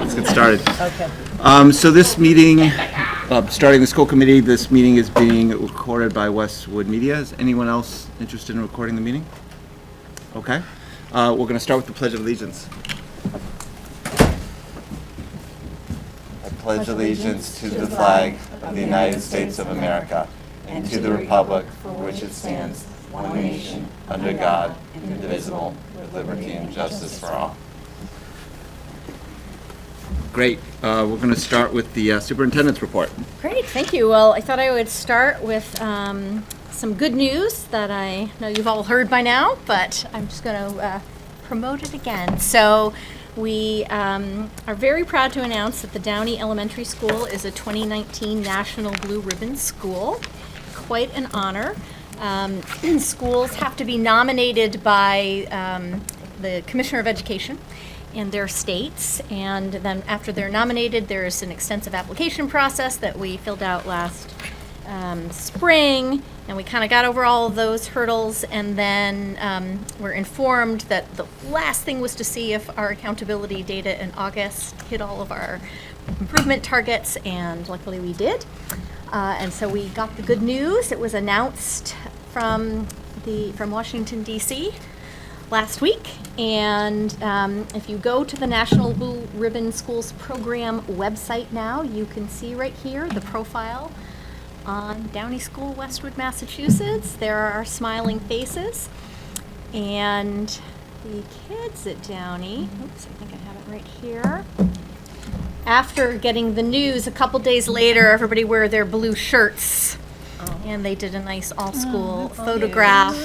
let's get started. Okay. So this meeting, starting the school committee, this meeting is being recorded by Westwood Media. Is anyone else interested in recording the meeting? Okay. We're going to start with the Pledge of Allegiance. I pledge allegiance to the flag of the United States of America and to the republic for which it stands, one nation, under God, indivisible, with liberty and justice for all. Great. We're going to start with the superintendent's report. Great, thank you. Well, I thought I would start with some good news that I know you've all heard by now, but I'm just going to promote it again. So we are very proud to announce that the Downey Elementary School is a 2019 National Blue Ribbon School. Quite an honor. Schools have to be nominated by the Commissioner of Education in their states, and then after they're nominated, there's an extensive application process that we filled out last spring, and we kind of got over all of those hurdles, and then we're informed that the last thing was to see if our accountability data in August hit all of our improvement targets, and luckily we did. And so we got the good news. It was announced from Washington, D.C. last week, and if you go to the National Blue Ribbon Schools Program website now, you can see right here the profile on Downey School, Westwood, Massachusetts. There are our smiling faces, and the kids at Downey, oops, I think I have it right here. After getting the news, a couple days later, everybody wear their blue shirts, and they did a nice all-school photograph.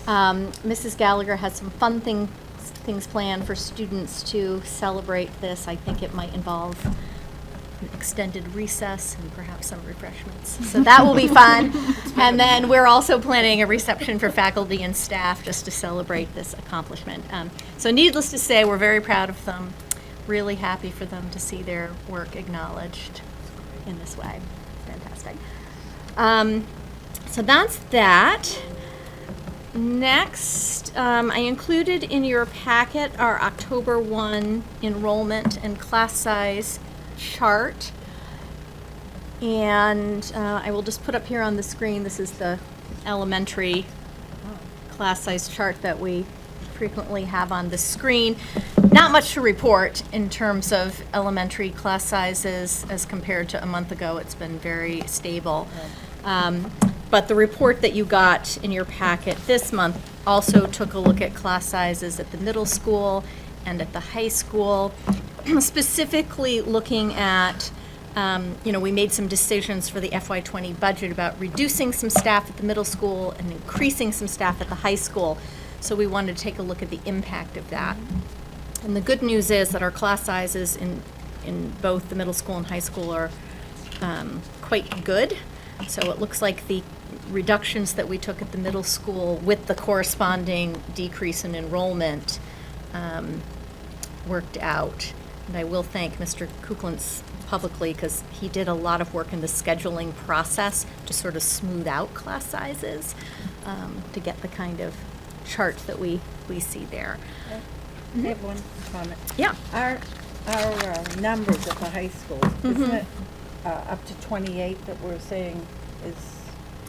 Mrs. Gallagher has some fun things planned for students to celebrate this. I think it might involve an extended recess and perhaps some refreshments. So that will be fun. And then we're also planning a reception for faculty and staff just to celebrate this accomplishment. So needless to say, we're very proud of them. Really happy for them to see their work acknowledged in this way. Fantastic. So that's that. Next, I included in your packet our October 1 enrollment and class size chart. And I will just put up here on the screen, this is the elementary class size chart that we frequently have on the screen. Not much to report in terms of elementary class sizes as compared to a month ago. It's been very stable. But the report that you got in your packet this month also took a look at class sizes at the middle school and at the high school, specifically looking at, we made some decisions for the FY20 budget about reducing some staff at the middle school and increasing some staff at the high school. So we wanted to take a look at the impact of that. And the good news is that our class sizes in both the middle school and high school are quite good. So it looks like the reductions that we took at the middle school with the corresponding decrease in enrollment worked out. And I will thank Mr. Kuklentz publicly because he did a lot of work in the scheduling process to sort of smooth out class sizes to get the kind of chart that we see there. I have one comment. Yeah. Our numbers at the high school, isn't it up to 28 that we're saying is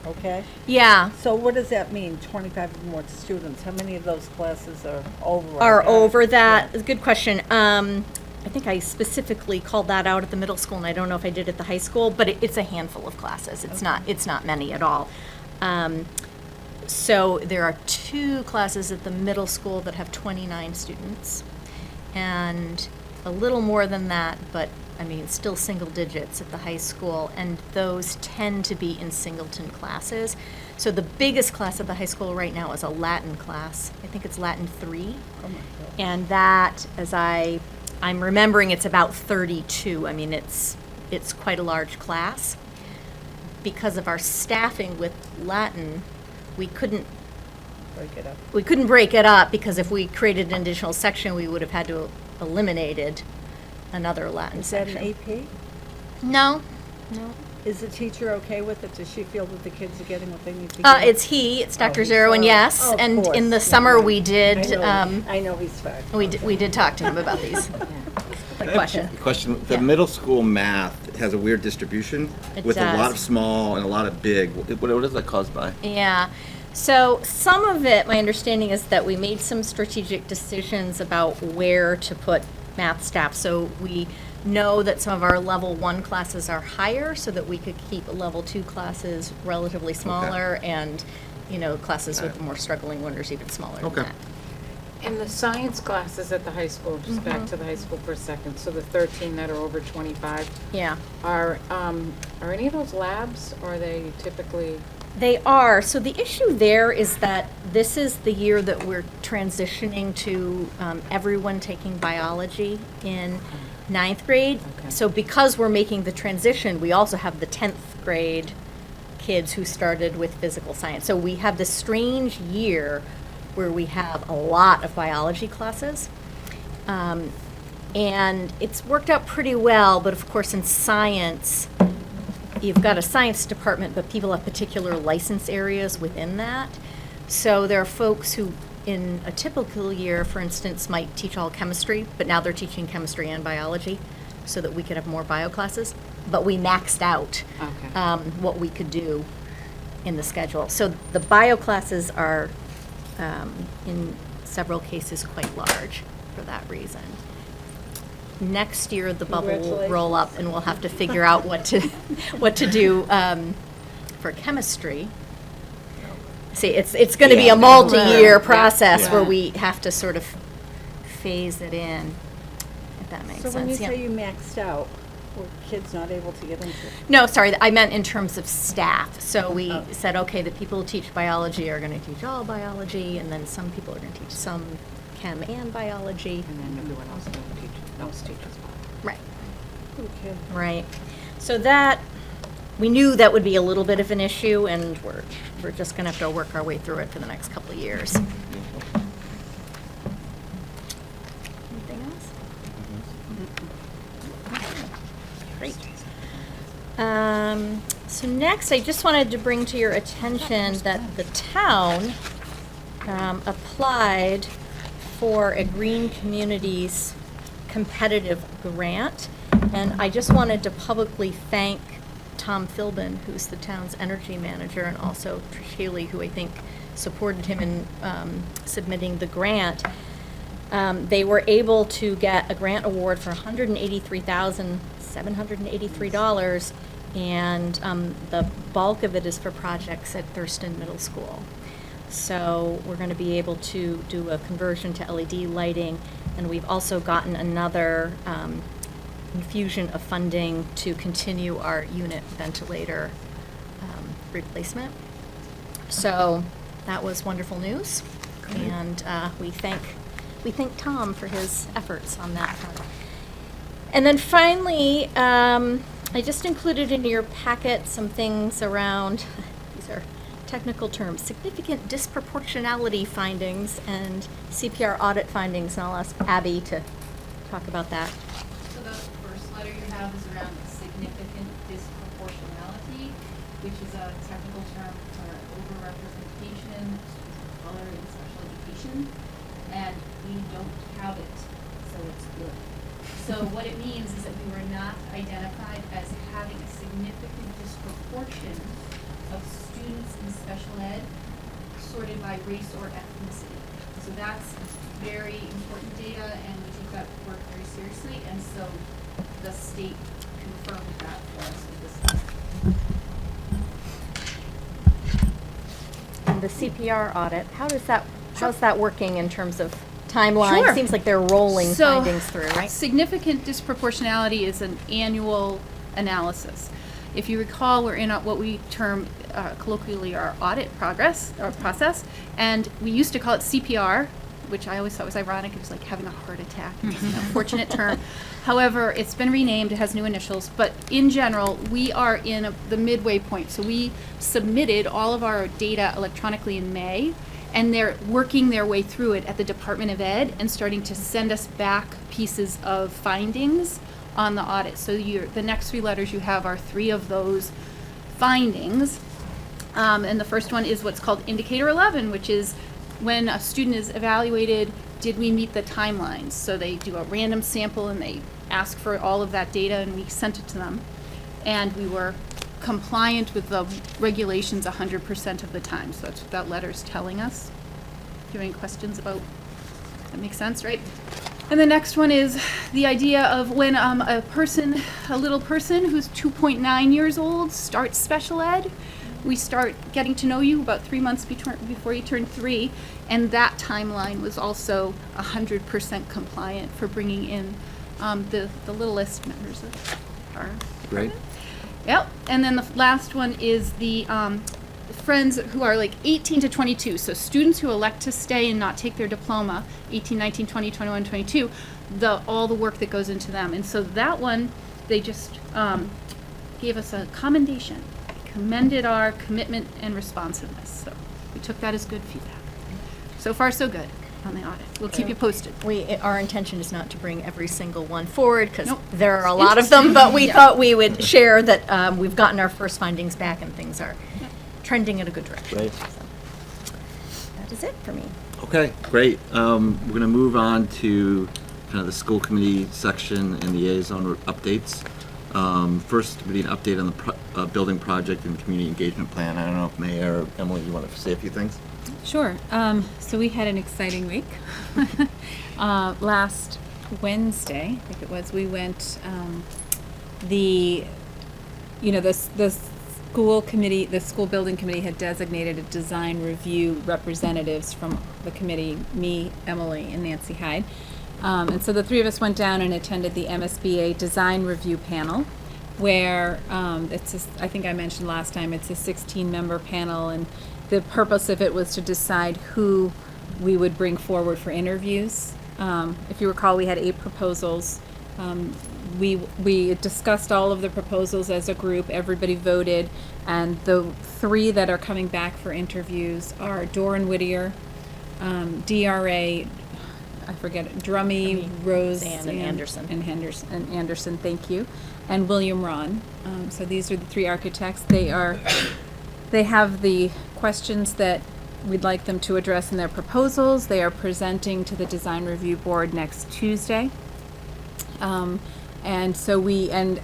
okay? Yeah. So what does that mean, 25 or more students? How many of those classes are over? Are over that? Yeah. Good question. I think I specifically called that out at the middle school, and I don't know if I did at the high school, but it's a handful of classes. It's not many at all. So there are 2 classes at the middle school that have 29 students, and a little more than that, but I mean, still single digits at the high school, and those tend to be in singleton classes. So the biggest class at the high school right now is a Latin class. I think it's Latin 3. Oh my God. And that, as I'm remembering, it's about 32. I mean, it's quite a large class. Because of our staffing with Latin, we couldn't break it up because if we created an additional section, we would have had to eliminated another Latin section. Is that an AP? No. Is the teacher okay with it? Does she feel that the kids are getting what they need to get? It's Dr. Zero, and yes. Oh, of and course. in the summer we did. I know he's fine. We did talk to him about these. Excellent question. The Yeah. middle school math has a weird distribution It with a lot does. of small and a lot of big. What is that caused by? Yeah. So some of it, my understanding is that we made some strategic decisions about where to put math staff. So we know that some of our level 1 classes are higher so that we could keep level 2 classes relatively smaller and, classes with more struggling learners even smaller than Okay. that. And the science classes at the high school, just back to the high school for a second, so the 13 that are over 25, Yeah. are any of those labs, or are they typically? They are. So the issue there is that this is the year that we're transitioning to everyone taking biology in 9th grade. Okay. So because we're making the transition, we also have the 10th grade kids who started with physical science. So we have this strange year where we have a lot of biology classes. And it's worked out pretty well, but of course in science, you've got a science department, but people have particular license areas within that. So there are folks who, in a typical year, for instance, might teach all chemistry, but now they're teaching chemistry and biology so that we could have more bio classes. But we maxed out Okay. what we could do in the schedule. So the bio classes are, in several cases, quite large for that reason. Next year, the bubble will roll up, and we'll have to figure out what to do for chemistry. See, it's going to be a multi-year process Yeah. where we have to sort of phase it in, if that makes So sense. when you Yeah. say you maxed out, were kids not able to get into it? No, sorry, I meant in terms of staff. So we Oh. said, okay, the people who teach biology are going to teach all biology, and then some people are going to teach some chem and biology. And then everyone else teaches bio. Right. Okay. Right. So that, we knew that would be a little bit of an issue, and we're just going to have to work our way through it for the next couple of years. Anything else? Great. So next, I just wanted to bring to your attention that the town applied for a Green Communities competitive grant. And I just wanted to publicly thank Tom Philbin, who's the town's energy manager, and also Trish Haley, who I think supported him in submitting the grant. They were able to get a grant award for $183,783, and the bulk of it is for projects at Thurston Middle School. So we're going to be able to do a conversion to LED lighting, and we've also gotten another infusion of funding to continue our unit ventilator replacement. So that was wonderful news, and we thank Tom for his efforts on that front. And then finally, I just included in your packet some things around, these are technical terms, significant disproportionality findings and CPR audit findings, and I'll ask Abby to talk about that. So the first letter you have is around significant disproportionality, which is a technical term for overrepresentation of students of color in special education, and we don't have it, so it's good. So what it means is that we were not identified as having a significant disproportion of students in special ed sorted by race or ethnicity. So that's very important data, and we take that work very seriously, and so the state confirmed that for us with this. And the CPR audit, how's that working in terms of timeline? Sure. Seems like they're rolling So, findings through, right? Significant disproportionality is an annual analysis. If you recall, we're in what we term colloquially our audit process, and we used to call it CPR, which I always thought was ironic. It was like having a heart attack. It's an unfortunate term. However, it's been renamed. It has new initials. But in general, we are in the midway point. So we submitted all of our data electronically in May, and they're working their way through it at the Department of Ed and starting to send us back pieces of findings on the audit. So the next 3 letters you have are 3 of those findings. And the first one is what's called Indicator 11, which is when a student is evaluated did we meet the timelines? So they do a random sample and they ask for all of that data and we sent it to them. And we were compliant with the regulations 100% of the time. So that's what that letter's telling us. Do you have any questions about, that makes sense, right? And the next one is the idea of when a little person who's 2.9 years old starts special ed, we start getting to know you about 3 months before you turn 3, and that timeline was also 100% compliant for bringing in the littlest members of our Great. Yep, and then the last one is the friends who are like 18 to 22, so students who elect to stay and not take their diploma, 18, 19, 20, 21, 22, all the work that goes into them. And so that one, they just gave us a commendation, commended our commitment and responsiveness. So we took that as good feedback. So far, so good on the audit. We'll keep you posted. Our intention is not to bring every single one forward, because Nope. there are a lot of them, but we thought we would share that we've gotten our first findings back and things are trending in a good direction. Great. So, that is it for me. Okay, great. We're going to move on to kind of the school committee section and liaison updates. First, we need an update on the building project and community engagement plan. I don't know if Mayor or Emily, you want to say a few things? Sure. So we had an exciting week. Last Wednesday, I think it was, we went, the school building committee had designated a design review representatives from the committee, me, Emily, and Nancy Hyde. And so the three of us went down and attended the MSBA design review panel, where I think I mentioned last time, it's a 16-member panel, and the purpose of it was to decide who we would bring forward for interviews. If you recall, we had 8 proposals. We discussed all of the proposals as a group. Everybody voted, and the 3 that are coming back for interviews are Doran Whittier, DRA, I forget, Drummy, Rose, and Anderson. and Anderson, thank you, and William Ron. So these are the 3 architects. They have the questions that we'd like them to address in their proposals. They are presenting to the design review board next Tuesday. And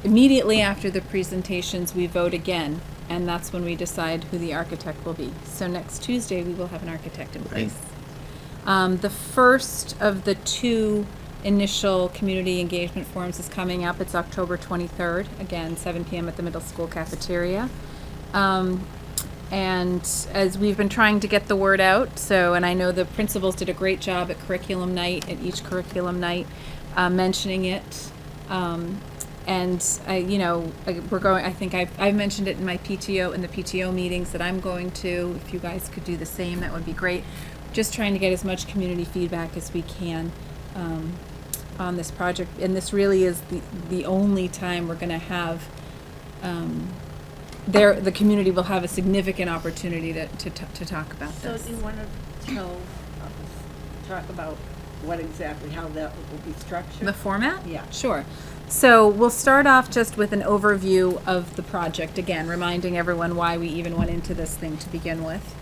immediately after the presentations, we vote again, and that's when we decide who the architect will be. So next Tuesday, we will have an architect in place. The first of the 2 initial community engagement forums is coming up. It's October 23rd, again, 7 p.m. at the middle school cafeteria. And as we've been trying to get the word out, and I know the principals did a great job at curriculum night, at each curriculum night, mentioning it. I think I've mentioned it in my PTO, in the PTO meetings that I'm going to. If you guys could do the same, that would be great. Just trying to get as much community feedback as we can on this project. And this really is the only time we're going to have, the community will have a significant opportunity to talk about So this. do you want to talk about how that will be structured? The format? Yeah. Sure. So we'll start off just with an overview of the project, again, reminding everyone why we even went into this thing to begin with.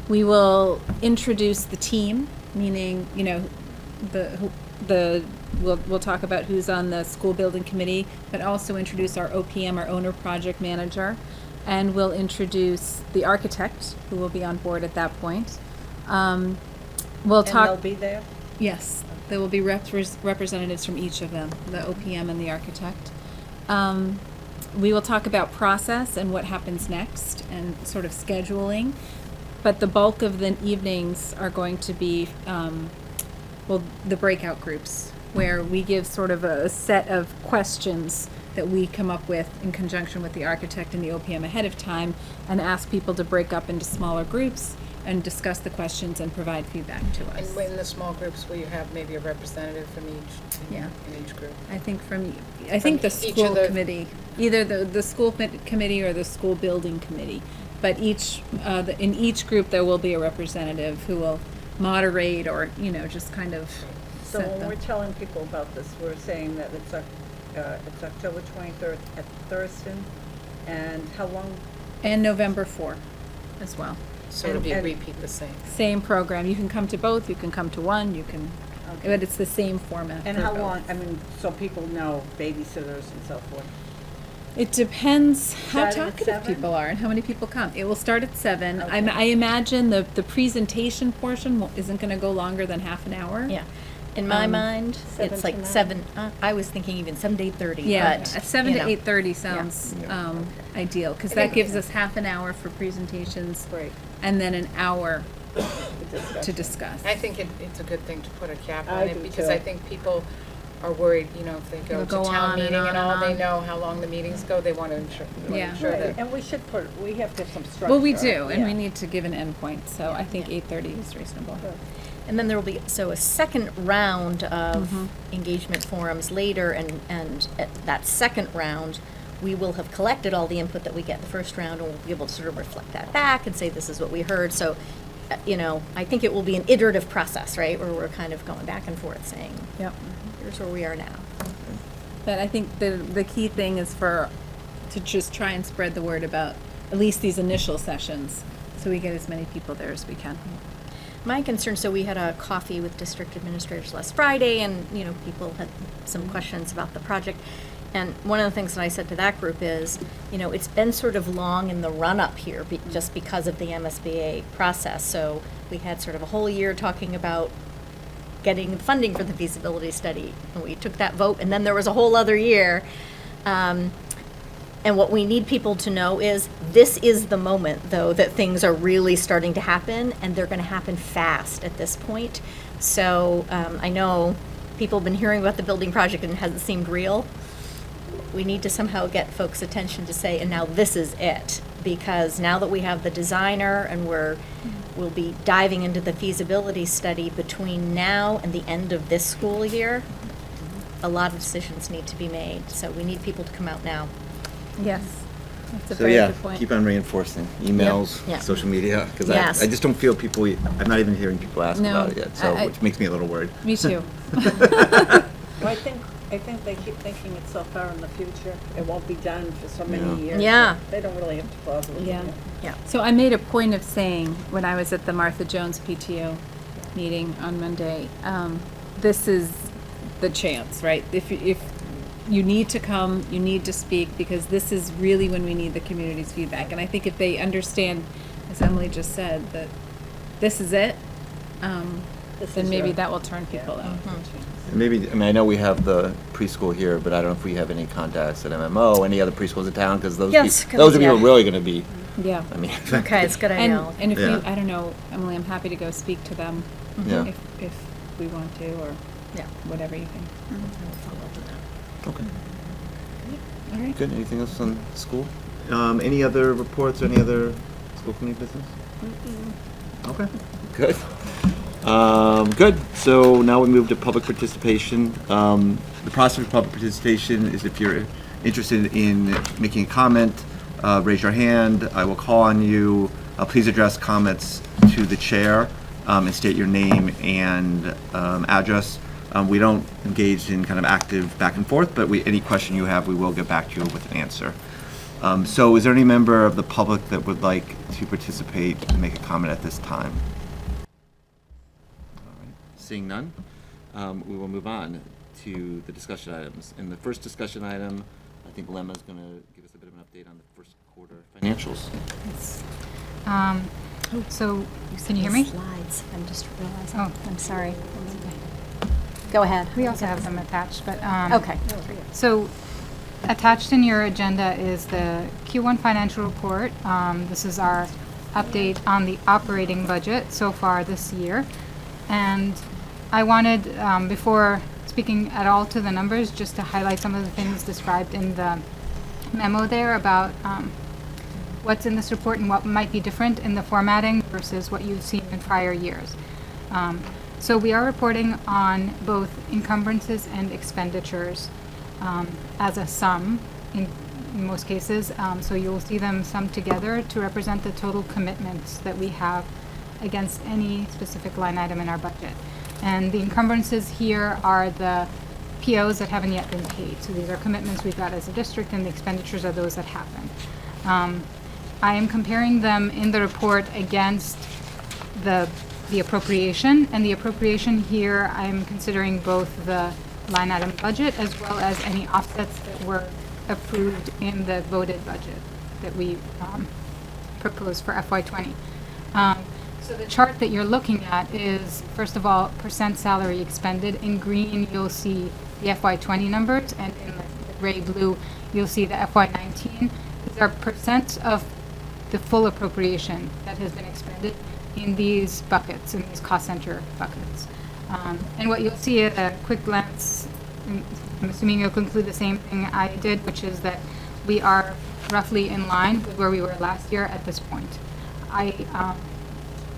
We will introduce the team, meaning, we'll talk about who's on the school building committee, but also introduce our OPM, our owner project manager, and we'll introduce the architect, who will be on board at that point. We'll And talk. they'll be there? Yes, there will be representatives from each of them, the OPM and the architect. We will talk about process and what happens next and sort of scheduling. But the bulk of the evenings are going to be, the breakout groups, where we give sort of a set of questions that we come up with in conjunction with the architect and the OPM ahead of time, and ask people to break up into smaller groups and discuss the questions and provide feedback to us. And in the small groups, will you have maybe a representative from in each group? I think the each of school the- committee, either the school committee or the school building committee. But in each group, there will be a representative who will moderate or, just kind of So set when the. we're telling people about this, we're saying that it's October 23rd at Thurston, and how long? And November 4 as well. So it'll be And- repeat the same. Same program. You can come to both, you can come to one, you can, but it's the same format. And for how both. long, I mean, so people know babysitters and so forth. It depends how Starting at talkative 7? people are and how many people come. It will start at 7. Okay. I imagine the presentation portion isn't going to go longer than half an hour. Yeah. In my mind, 7 it's to like 9. 7, I was thinking even 7 to 8:30, Yeah, but, 7 you to know. 8:30 sounds Yeah. ideal, because I that think- gives us half an hour for presentations Great. and then an hour The to discussion. discuss. I think it's a good thing to put a cap I on it, do because too. I think people are worried, you know, if they go It'll to go town on and meeting on and and all, they on. know how long the meetings go, they want to Yeah. ensure Right, that. and we should we have to have some structure. Well, we do, and yeah. we need to give an endpoint, so I think Yeah. 8:30 is reasonable. Good. And then there will be, so a second round of Mhm. engagement forums later, and at that second round, we will have collected all the input that we get the first round, and we'll be able to sort of reflect that back and say, this is what we heard. So, you know, I think it will be an iterative process, right, where we're kind of going back and forth saying, Yep. here's where we are now. But I think the key thing is to just try and spread the word about at least these initial sessions, so we get as many people there as we can. My concern, so we had a coffee with district administrators last Friday, and, you know, people had some questions about the project. And one of the things that I said to that group is, you know, it's been sort of long in the run-up here, just because of the MSBA process. So we had sort of a whole year talking about getting funding for the feasibility study, and we took that vote, and then there was a whole other year. And what we need people to know is, this is the moment, though, that things are really starting to happen, and they're going to happen fast at this point. So I know people have been hearing about the building project and it hasn't seemed real. We need to somehow get folks' attention to say, and now this is it. Because now that we have the designer and we'll be diving into the feasibility study between now and the end of this school year, a lot of decisions need to be made. So we need people to come out now. Yes, that's a So very yeah, good point. keep on reinforcing emails, Yeah. social media, because Yes. I just don't feel people. I'm not even hearing people ask No, about it yet, so I- which makes me a little worried. Me too. Well, I think they keep thinking it's so far in the future, it won't be done for so many Yeah. years. Yeah. They don't really have to bother with Yeah. it. Yeah. So I made a point of saying, when I was at the Martha Jones PTO meeting on Monday, this is the chance, right? If you need to come, you need to speak, because this is really when we need the community's feedback. And I think if they understand, as Emily just said, that this is it, This then is maybe your- that will turn people out. And maybe, I mean, I know we have the preschool here, but I don't know if we have any contacts at MMO, any other preschools in town, because those Yes, people, those are people yeah. really going to be. Yeah. I mean, Okay, it's good, I And, know. and if Yeah. I don't know, Emily, I'm happy to go speak to them Yeah. if we want to, or Yeah. whatever you think. Okay. All right. Good. Anything else on school? Any other reports or any other school committee business? Okay. Good. Good. So now we move to public participation. The process for public participation is, if you're interested in making a comment, raise your hand. I will call on you. Please address comments to the chair and state your name and address. We don't engage in kind of active back and forth, but any question you have, we will get back to you with an answer. So is there any member of the public that would like to participate and make a comment at this time? All right. Seeing none, we will move on to the discussion items. And the first discussion item, I think Lemma's going to give us a bit of an update on the first quarter financials. So, can you hear me? Slides, I'm just realizing. Oh. I'm sorry. Go ahead. We also have them attached, but, Okay. so attached in your agenda is the Q1 financial report. This is our update on the operating budget so far this year. And I wanted, before speaking at all to the numbers, just to highlight some of the things described in the memo there about what's in this report and what might be different in the formatting versus what you've seen in prior years. So we are reporting on both encumbrances and expenditures as a sum in most cases. So you'll see them summed together to represent the total commitments that we have against any specific line item in our budget. And the encumbrances here are the POs that haven't yet been paid. So these are commitments we've got as a district, and the expenditures are those that happen. I am comparing them in the report against the appropriation, and the appropriation here, I'm considering both the line item budget as well as any offsets that were approved in the voted budget that we proposed for FY20. So the chart that you're looking at is, first of all, percent salary expended. In green, you'll see the FY20 numbers, and in the gray blue, you'll see the FY19. These are percent of the full appropriation that has been expended in these buckets, in these cost center buckets. And what you'll see at a quick glance, I'm assuming you'll conclude the same thing I did, which is that we are roughly in line with where we were last year at this point.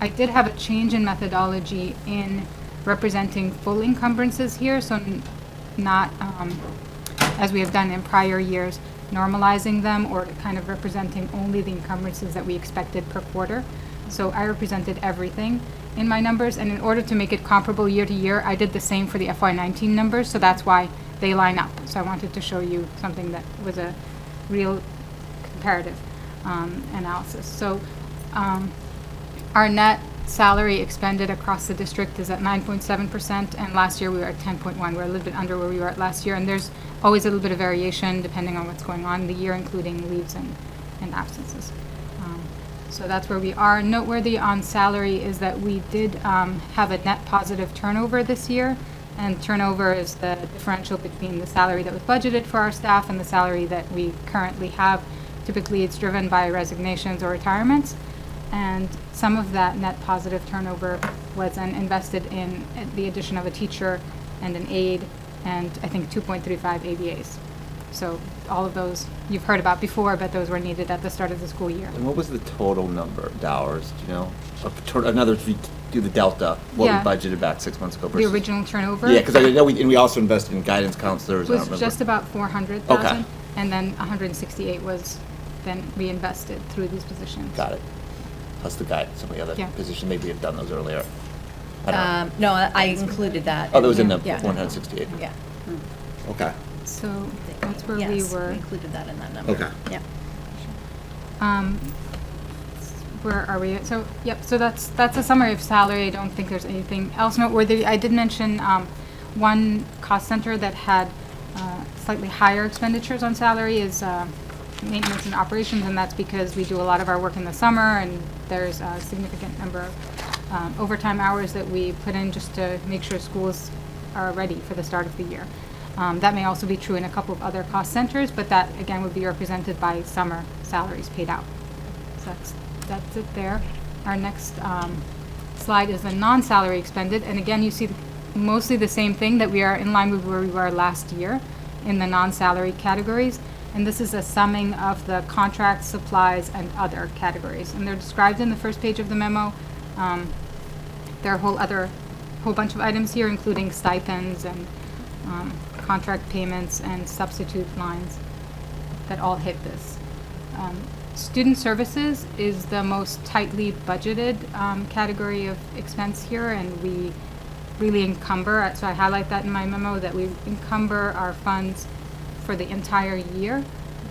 I did have a change in methodology in representing full encumbrances here, so not, as we have done in prior years, normalizing them or kind of representing only the encumbrances that we expected per quarter. So I represented everything in my numbers, and in order to make it comparable year to year, I did the same for the FY19 numbers, so that's why they line up. So I wanted to show you something that was a real comparative analysis. So our net salary expended across the district is at 9.7%, and last year we were at 10.1. We're a little bit under where we were at last year, and there's always a little bit of variation depending on what's going on in the year, including leaves and absences. So that's where we are. Noteworthy on salary is that we did have a net positive turnover this year, and turnover is the differential between the salary that was budgeted for our staff and the salary that we currently have. Typically, it's driven by resignations or retirements, and some of that net positive turnover was then invested in the addition of a teacher and an aide, and I think 2.35 ABAs. So all of those you've heard about before, but those were needed at the start of the school year. And what was the total number of hours, do you know? Another, if you do the delta, what Yeah. we budgeted back 6 months ago The versus? original turnover. Yeah, because I know we also invested in guidance counselors, I don't was remember. just about 400,000, Okay. and then 168 was then reinvested through these positions. Got it. Plus the guide, some of the other Yeah. positions, maybe we have done those earlier. I don't know. No, I included that. Oh, that was in the Yeah. 168. Yeah. Okay. So that's where we Yes, were. included that in that number. Okay. Yeah. Where are we? So, yep, so that's a summary of salary. I don't think there's anything else noteworthy. I did mention one cost center that had slightly higher expenditures on salary is maintenance and operations, and that's because we do a lot of our work in the summer, and there's a significant number of overtime hours that we put in just to make sure schools are ready for the start of the year. That may also be true in a couple of other cost centers, but that, again, would be represented by summer salaries paid out. So that's it there. Our next slide is the non-salary expended, and again, you see mostly the same thing, that we are in line with where we were last year in the non-salary categories, and this is a summing of the contracts, supplies, and other categories, and they're described in the first page of the memo. There are a whole bunch of items here, including stipends and contract payments and substitute lines that all hit this. Student services is the most tightly budgeted category of expense here, and we really encumber, so I highlight that in my memo, that we encumber our funds for the entire year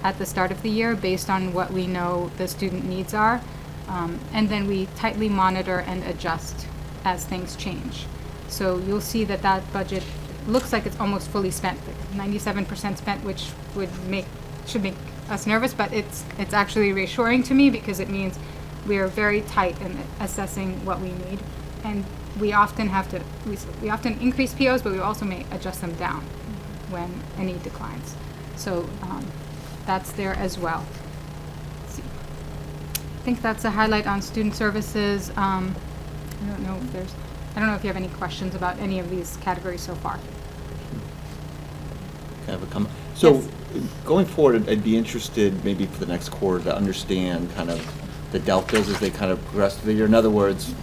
at the start of the year based on what we know the student needs are, and then we tightly monitor and adjust as things change. So you'll see that that budget looks like it's almost fully spent, 97% spent, which should make us nervous, but it's actually reassuring to me because it means we are very tight in assessing what we need, and we often we often increase POs, but we also may adjust them down when a need declines. So that's there as well. Let's see. I think that's a highlight on student services. I don't know if you have any questions about any of these categories so far. Can I have a comment? So, Yes. going forward, I'd be interested, maybe for the next quarter, to understand kind of the deltas as they kind of progress through the year. In other words,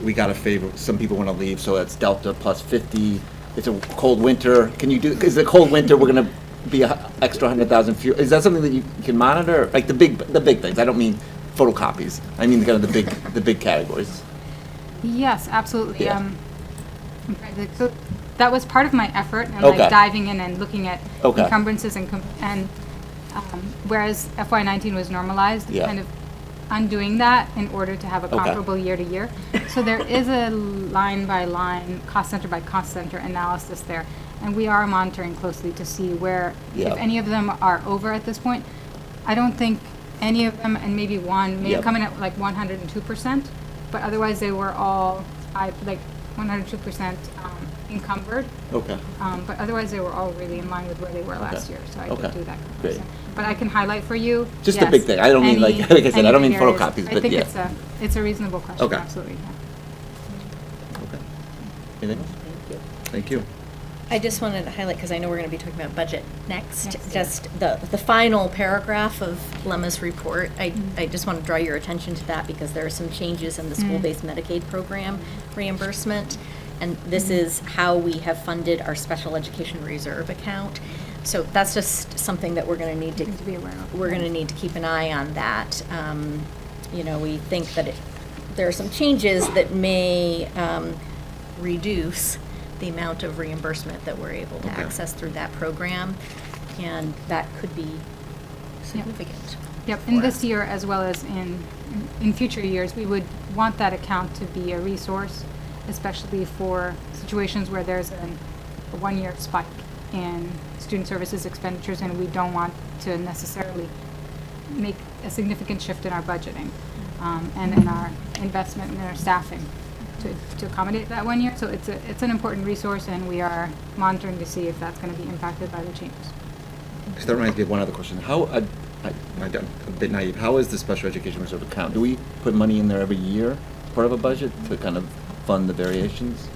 we got a favor, some people want to leave, so that's delta plus 50. It's a cold winter. Is it a cold winter, we're going to be extra 100,000 fewer? Is that something that you can monitor? Like the big things. I don't mean photocopies. I mean kind of the big categories. Yes, absolutely. Yeah. So that was part of my effort, and Okay. like diving in and looking at Okay. encumbrances and whereas FY19 was normalized, Yeah. kind of undoing that in order to have a Okay. comparable year to year. So there is a line by line, cost center by cost center analysis there. And we are monitoring closely to see where, Yeah. if any of them are over at this point. I don't think any of them, and maybe one, may Yep. come in at like 102%, but otherwise they were all, like 102% encumbered. Okay. But otherwise, they were all really in line with where they were last Okay. year, so I Okay. could do that Great. comparison. But I can highlight for you. Just the yes, big thing. I don't mean, like I said, I don't any mean areas. photocopies, I but think yeah. it's a reasonable question, Okay. absolutely. Yeah. Okay. Anything else? Thank you. I just wanted to highlight, because I know we're going to be talking about budget next, Next. just the final paragraph of Lemma's report. I just want to draw your attention to that because there are some changes in the school-based Medicaid program reimbursement. And this is how we have funded our special education reserve account. So that's just something that we're going to need Something to be aware of. we're going to need to keep an eye on that. You know, we think that there are some changes that may reduce the amount of reimbursement that we're able to Okay. access through that program, and that could be significant. Yep, for and this us. year, as well as in future years, we would want that account to be a resource, especially for situations where there's a one-year spike in student services expenditures, and we don't want to necessarily make a significant shift in our budgeting and in our investment and in our staffing to accommodate that 1 year. So it's an important resource, and we are monitoring to see if that's going to be impacted by the changes. So that reminds me of one other question. How, I'm a bit naive, how is the special education reserve account? Do we put money in there every year, part of a budget, to kind of fund the variations?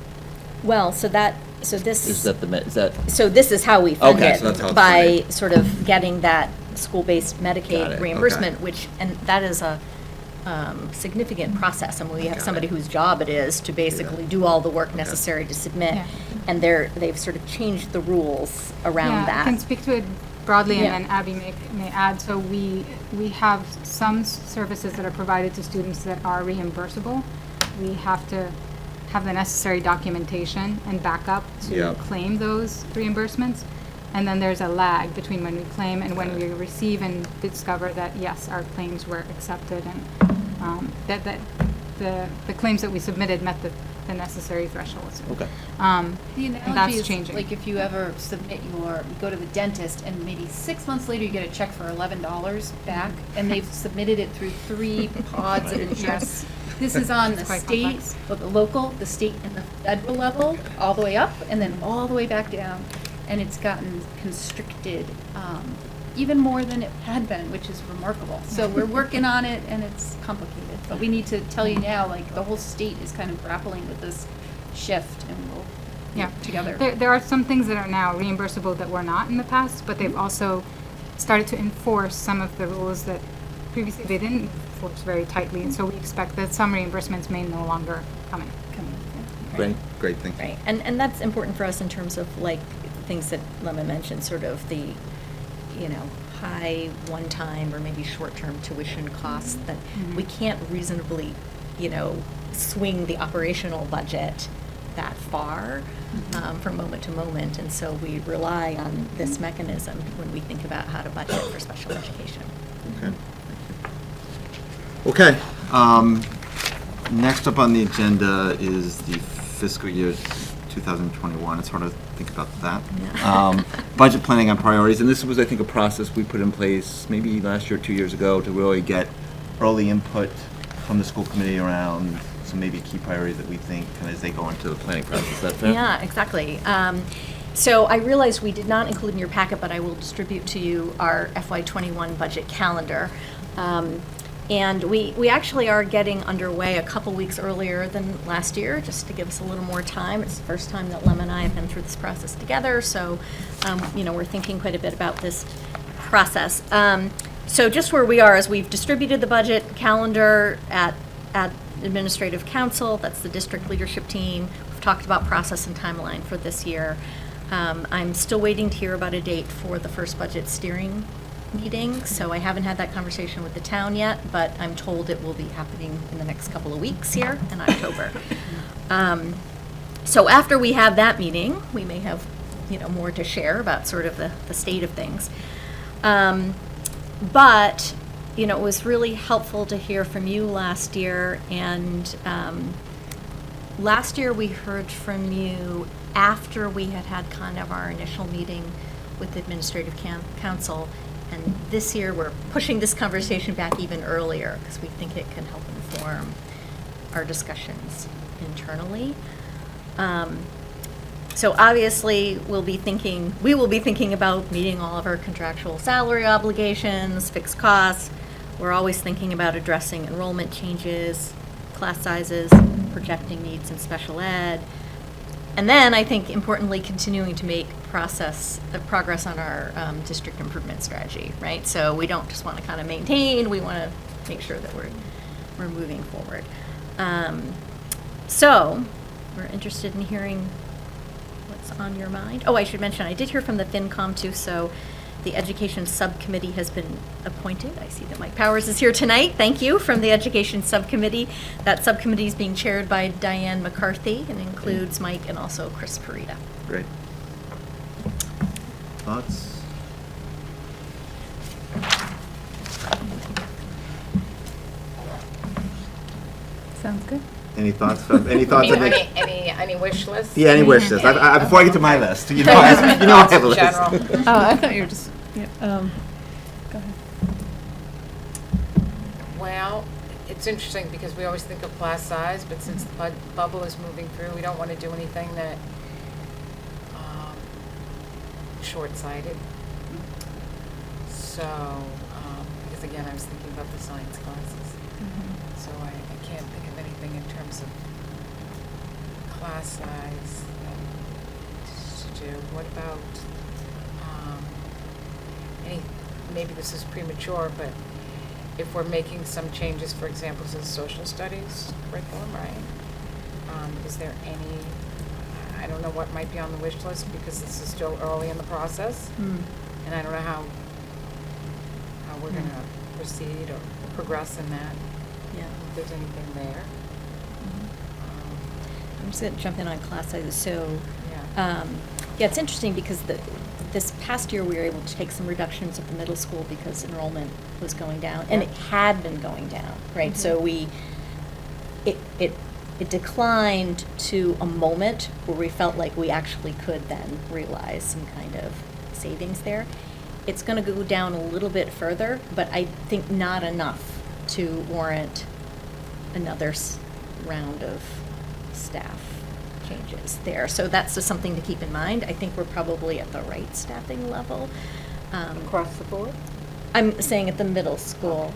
Well, so this. Is that is that? So this is how we fund Okay, it, so that's how it's by funded. sort of getting that school-based Got Medicaid it, reimbursement, okay. which, and that is a significant process. And we have Got somebody it. whose job it is to basically do all the work necessary to submit. Yeah. And they've sort of changed the rules around Yeah, I can that. speak to it broadly, Yeah. and then Abby may add. So we have some services that are provided to students that are reimbursable. We have to have the necessary documentation and backup to Yeah. claim those reimbursements. And then there's a lag between when we claim and when we receive and discover that, yes, our claims were accepted, and that the claims that we submitted met the necessary thresholds. Okay. The And analogy that's is changing. like if you ever submit you go to the dentist and maybe 6 months later you get a check for $11 back and they've submitted it through 3 pods of insurance. This is on the It's quite state, complex. well, the local, the state, and the federal level, all the way up, and then all the way back down. And it's gotten constricted even more than it had been, which is remarkable. So we're working on it, and it's complicated. But we need to tell you now, like, the whole state is kind of grappling with this shift, and we'll Yeah. work together. There are some things that are now reimbursable that were not in the past, but they've also started to enforce some of the rules that previously they didn't enforce very tightly, and so we expect that some reimbursements may no longer come in. Great, thank you. Right, and that's important for us in terms of like things that Lemma mentioned, sort of the, you know, high one-time or maybe short-term tuition costs that we can't reasonably, you know, swing the operational budget that far from moment to moment. And so we rely on this mechanism when we think about how to budget for special education. Okay. Okay. Next up on the agenda is the fiscal year 2021. It's hard to think about that. Yeah. Budget planning on priorities, and this was, I think, a process we put in place maybe last year or 2 years ago to really get early input from the school committee around some maybe key priorities that we think kind of as they go into the planning process. Is that fair? Yeah, exactly. So I realized we did not include in your packet, but I will distribute to you our FY21 budget calendar. And we actually are getting underway a couple weeks earlier than last year, just to give us a little more time. It's the first time that Lem and I have been through this process together, so you know, we're thinking quite a bit about this process. So just where we are is we've distributed the budget calendar at Administrative Council. That's the district leadership team. We've talked about process and timeline for this year. I'm still waiting to hear about a date for the first budget steering meeting, so I haven't had that conversation with the town yet, but I'm told it will be happening in the next couple of weeks here in October. So after we have that meeting, we may have, you know, more to share about sort of the state of things. But you know, it was really helpful to hear from you last year, and last year we heard from you after we had had kind of our initial meeting with administrative council, and this year we're pushing this conversation back even earlier because we think it can help inform our discussions internally. So obviously, we will be thinking about meeting all of our contractual salary obligations, fixed costs. We're always thinking about addressing enrollment changes, class sizes, projecting needs in special ed. And then I think importantly, continuing to make progress on our district improvement strategy, right? So we don't just want to kind of maintain, we want to make sure that we're moving forward. So we're interested in hearing what's on your mind. Oh, I should mention, I did hear from the FinCom too, so the Education Subcommittee has been appointed. I see that Mike Powers is here tonight. Thank you, from the Education Subcommittee. That subcommittee is being chaired by Diane McCarthy and includes Mike and also Chris Parita. Great. Thoughts? Sounds good. Any thoughts from, any thoughts on the? Any wish list? Yeah, any wish list? Before I get to my list, you know, I have a list. General. Oh, I thought you were just, yeah, go ahead. Well, it's interesting because we always think of class size, but since the bubble is moving through, we don't want to do anything that short-sighted. So, because again, I was thinking about the science classes. So I can't think of anything in terms of class size to do. What about maybe this is premature, but if we're making some changes, for example, to the social studies curriculum, right? Is there any, I don't know what might be on the wish list because this is still early in the process. And I don't know how we're going to proceed or progress in that. Yeah. If there's anything there. I'm just going to jump in on class sizes. So, Yeah. yeah, it's interesting because this past year we were able to take some reductions at the middle school because enrollment was going down, and it had been going down, right? So it declined to a moment where we felt like we actually could then realize some kind of savings there. It's going to go down a little bit further, but I think not enough to warrant another round of staff changes there. So that's just something to keep in mind. I think we're probably at the right staffing level. Across the board? I'm saying at the middle school.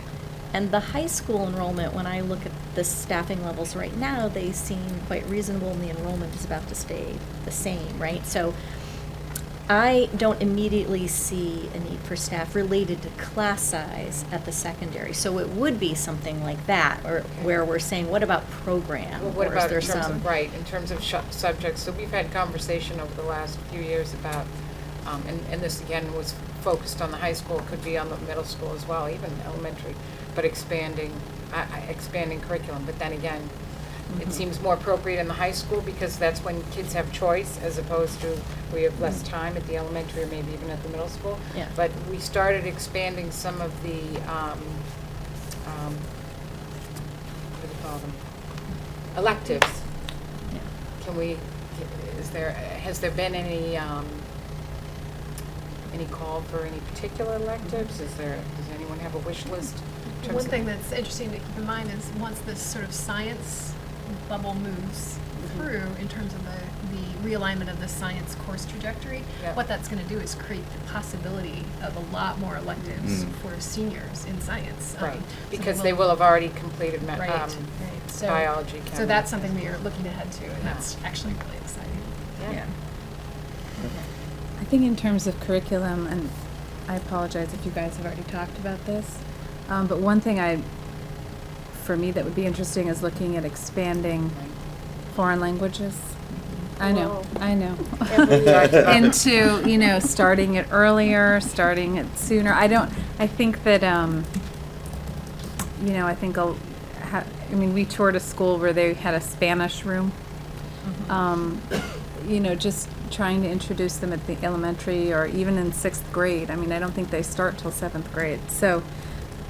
And the high school enrollment, when I look at the staffing levels right now, they seem quite reasonable, and the enrollment is about to stay the same, right? So I don't immediately see a need for staff related to class size at the secondary. So it would be something like that, or where we're saying, what about program? Well, what Or is about there in terms some- of, right, in terms of subjects? So we've had conversation over the last few years about, and this again was focused on the high school, could be on the middle school as well, even elementary, but expanding curriculum. But then again, it seems more appropriate in the high school because that's when kids have choice as opposed to we have less time at the elementary or maybe even at the middle school. Yeah. But we started expanding some of the, what do you call them? Electives. Yeah. Has there been any call for any particular electives? Does anyone have a wish list? in terms One of- thing that's interesting to keep in mind is once this sort of science bubble moves through in terms of the realignment of the science course trajectory, Yeah. what that's going to do is create the possibility of a lot more electives Mm. for seniors in science. Right, So because they will have already completed Right, right. So, biology, so chemistry. that's something we are looking ahead to, and Yeah. that's actually really exciting. Yeah. I think in terms of curriculum, and I apologize if you guys have already talked about this, but one thing for me that would be interesting is looking at expanding foreign languages. I know. Into, starting it earlier, starting it sooner. I think that, we toured a school where they had a Spanish room. Just trying to introduce them at the elementary or even in 6th grade. I don't think they start till 7th grade. So,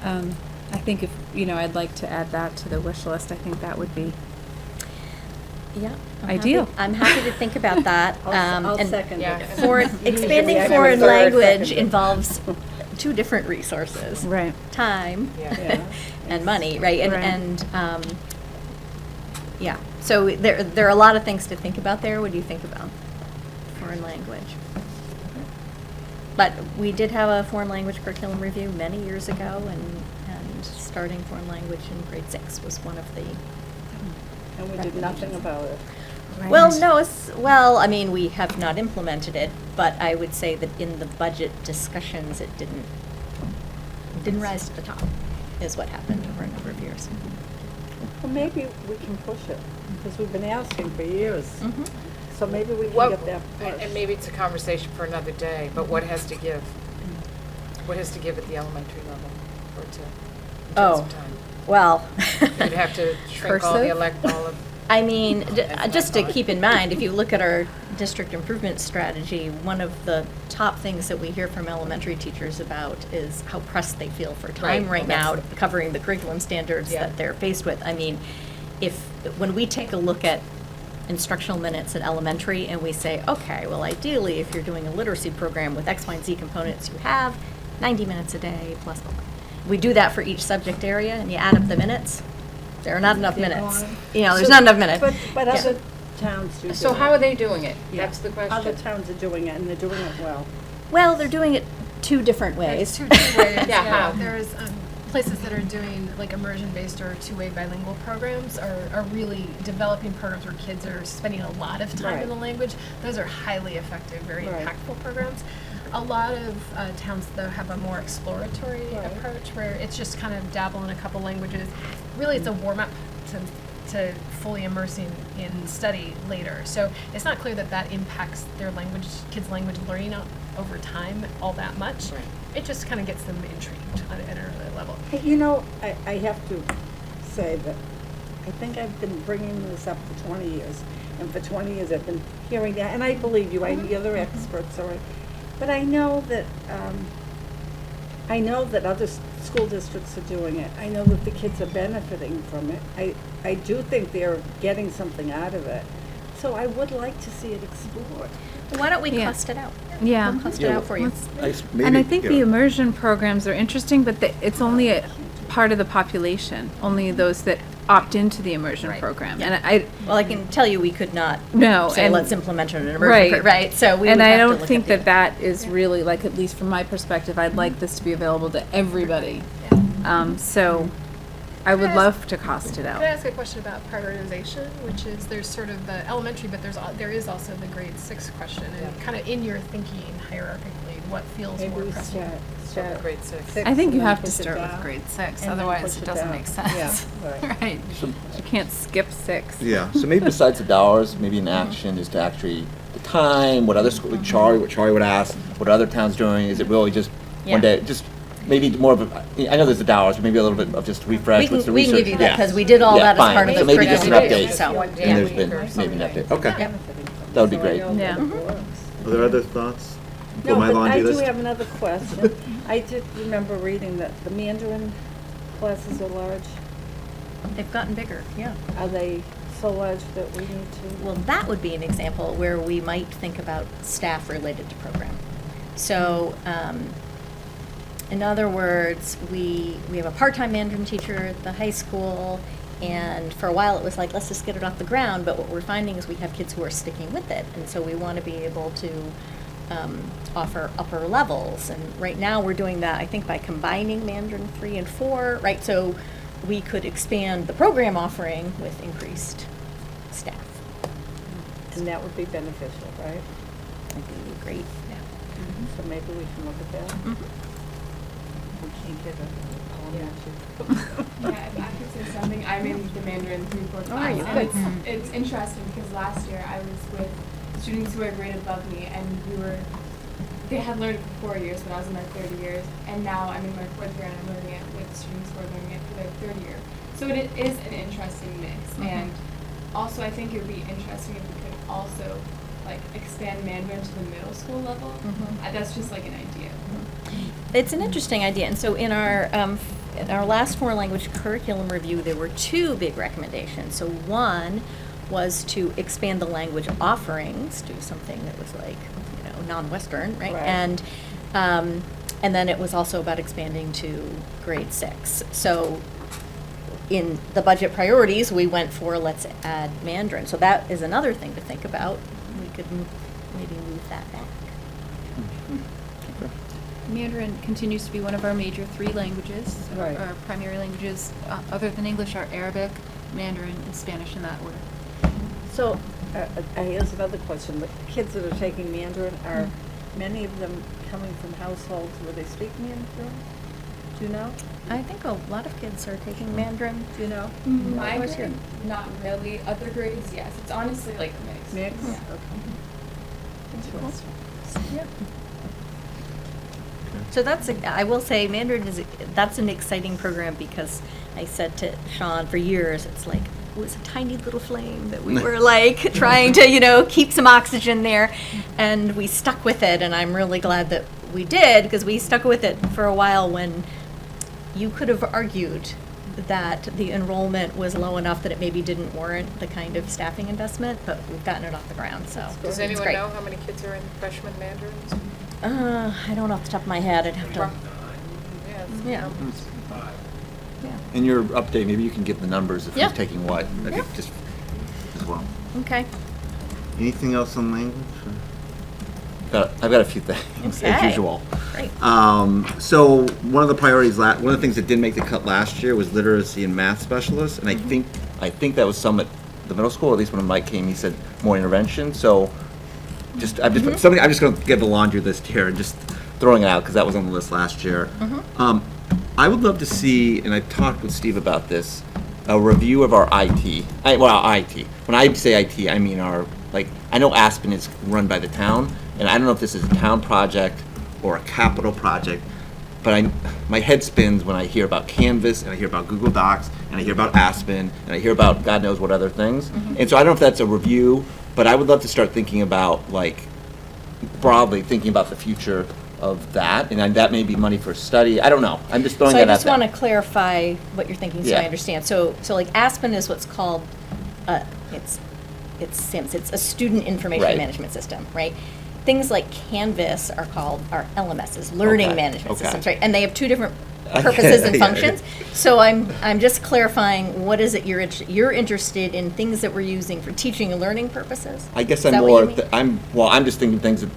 I think if, I'd like to add that to the wish list. I think that would be Yeah. ideal. I'm happy to think about that. I'll and second Yeah. it. Expanding I foreign never third language seconded. involves two different resources. Right. Time Yeah. and money, right? Right. Yeah, so there are a lot of things to think about there. What do you think about foreign language? But we did have a foreign language curriculum review many years ago, and starting foreign language in grade 6 was one of the And we did nothing about it. Well, no, I mean, we have not implemented it, but I would say that in the budget discussions, it didn't rise to the top, is what happened over a number of years. Well, maybe we can push it, because we've been asking for years. Mhm. So maybe we can What, get that and pushed. maybe it's a conversation for another day, but what has to give? What has to give at the elementary level for it to, in terms Oh, of time? well. You'd have to shrink all the Cursive? all of. I mean, just to keep in mind, if you look at our district improvement strategy, one of the top things that we hear from elementary teachers about is how pressed they feel for time Right, right now, that's- covering the curriculum standards Yeah. that they're faced with. I mean, when we take a look at instructional minutes at elementary and we say, okay, well, ideally, if you're doing a literacy program with X, Y, and Z components, you have 90 minutes a day plus blah, blah. We do that for each subject area and you add up the minutes. There are not enough They're minutes. gone. There's So- not enough minutes. But Yeah. other towns do. So do how it. are they doing it? Yeah. That's the question. Other towns are doing it, and they're doing it well. Well, they're doing it two different There's ways. two ways, Yeah, yeah. how? There's places that are doing like immersion-based or two-way bilingual programs are really developing programs where kids are spending a lot of time Right. in the language. Those are highly effective, very Right. impactful programs. A lot of towns, though, have a more exploratory Right. approach where it's just kind of dabble in a couple languages. Really, it's a warm-up to fully immersing in study later. So it's not clear that that impacts their language, kids' language learning over time all that much. Right. It just kind of gets them intrigued at an early level. Hey, I have to say that I think I've been bringing this up for 20 years, and for 20 years I've been hearing that, and I believe you, the other experts are, but I know that other school districts are doing it. I know that the kids are benefiting from it. I do think they're getting something out of it. So I would like to see it explored. Why don't we Yeah. cost it out? Yeah. We'll cost it out for you. And I think the immersion programs are interesting, but it's only a part of the population, only those that opt into the immersion Right. program. Yeah. And Well, I can tell you we could not No, say, and- let's implement it in an Right. immersion, right? So we would and I have to don't look think at that is really, like, at least from my perspective, I'd like this to be available to everybody. So I would Can I ask- love to cost it out. Can I ask a question about prioritization, which is there's sort of the elementary, but there is also the grade 6 question, and kind of in your thinking hierarchically, what feels Maybe more we pressing? start Grade 6. I think and you then have to push it start with down, grade 6, and then otherwise push it doesn't down. make sense. Yeah, right. Right. You can't skip 6. Yeah, so maybe besides the dollars, maybe an action is to actually, the time, what other school, what Charlie would ask, what other towns doing, is it really just Yeah. one day, just maybe more of a, I know there's the dollars, but maybe a little bit of just refresh, what's the We research? can give you that, Yeah. because we did all Yeah, that as fine. part of So the maybe just an curriculum. update, So, One day and a there's week been or maybe an something. update, okay. Yep. That would be So I great. know that Yeah. it works. Are there other thoughts No, for my but I laundry do list? have another question. I did remember reading that the Mandarin classes are large. They've gotten bigger, yeah. Are they so large that we need to? Well, that would be an example where we might think about staff related to program. So, in other words, we have a part-time Mandarin teacher at the high school, and for a while it was like, let's just get it off the ground, but what we're finding is we have kids who are sticking with it, and so we want to be able to offer upper levels. And right now, we're doing that, I think, by combining Mandarin 3 and 4, right? So we could expand the program offering with increased staff. And that would be beneficial, right? That'd be great, yeah. So maybe we can look at that. Mhm. We can't get a Yeah, if I could say something, I'm in the Mandarin 3-4 Oh, are class, you? and Good. it's interesting because last year I was with students who were graded above me, and they had learned it for 4 years, but I was in my third year, and now I'm in my fourth year and I'm learning it with students who are learning it for their third year. So it is an interesting mix, and also I think it would be interesting if we could also expand Mandarin to the middle school level. That's just like an idea. It's an interesting idea, and so in our in our last foreign language curriculum review, there were two big recommendations. So one was to expand the language offerings, do something that was like, non-Western, right? Right. And then it was also about expanding to grade 6. So in the budget priorities, we went for let's add Mandarin. So that is another thing to think about. We could maybe move that back. Mandarin continues to be one of our major 3 languages. Right. Our primary languages, other than English, are Arabic, Mandarin, and Spanish in that order. So, here's another question. The kids that are taking Mandarin, are many of them coming from households where they speak Mandarin? Do you know? I think a lot of kids are taking Mandarin. Do you know? My course, grade, not really. Other grades, yes. It's honestly like a mix. Mix? Yeah. Okay. So I will say Mandarin that's an exciting program because I said to Sean for years, it's like, it was a tiny little flame that we were like trying to, keep some oxygen there, and we stuck with it, and I'm really glad that we did, because we stuck with it for a while when you could have argued that the enrollment was low enough that it maybe didn't warrant the kind of staffing investment, but we've gotten it off the ground, so Does it's anyone great. know how many kids are in freshman Mandarins? I don't know off the top of my head, I'd have to, yeah. In your update, maybe you can give the numbers of Yeah. who's taking what, I Yeah. think, just as well. Okay. Anything else on language? I've got a few things, as Okay. usual. Great. So one of the priorities, one of the things that didn't make the cut last year was literacy and math specialists, and I think that was some at the middle school, at least when Mike came, he said more intervention, so I'm just gonna get the laundry list here and just throwing it out, because that was on the list last year. I would love to see, and I talked with Steve about this, a review of our IT. IT. When I say IT, I mean I know Aspen is run by the town, and I don't know if this is a town project or a capital project, but my head spins when I hear about Canvas, and I hear about Google Docs, and I hear about Aspen, and I hear about God knows what other things. And so I don't know if that's a review, but I would love to start thinking about, broadly thinking about the future of that, and that may be money for study. I don't know. I'm just throwing So that I out just there. want to clarify what you're thinking, so I Yeah. understand. So like Aspen is what's called, it's SIMS, it's a student information Right. management system, right? Things like Canvas are LMSs, learning Okay, management okay. systems, right? And they have two different purposes and Yeah. functions. So I'm just clarifying, what is it you're interested in, things that we're using for teaching and learning purposes? I guess Is I'm that what you more, mean? I'm just thinking things that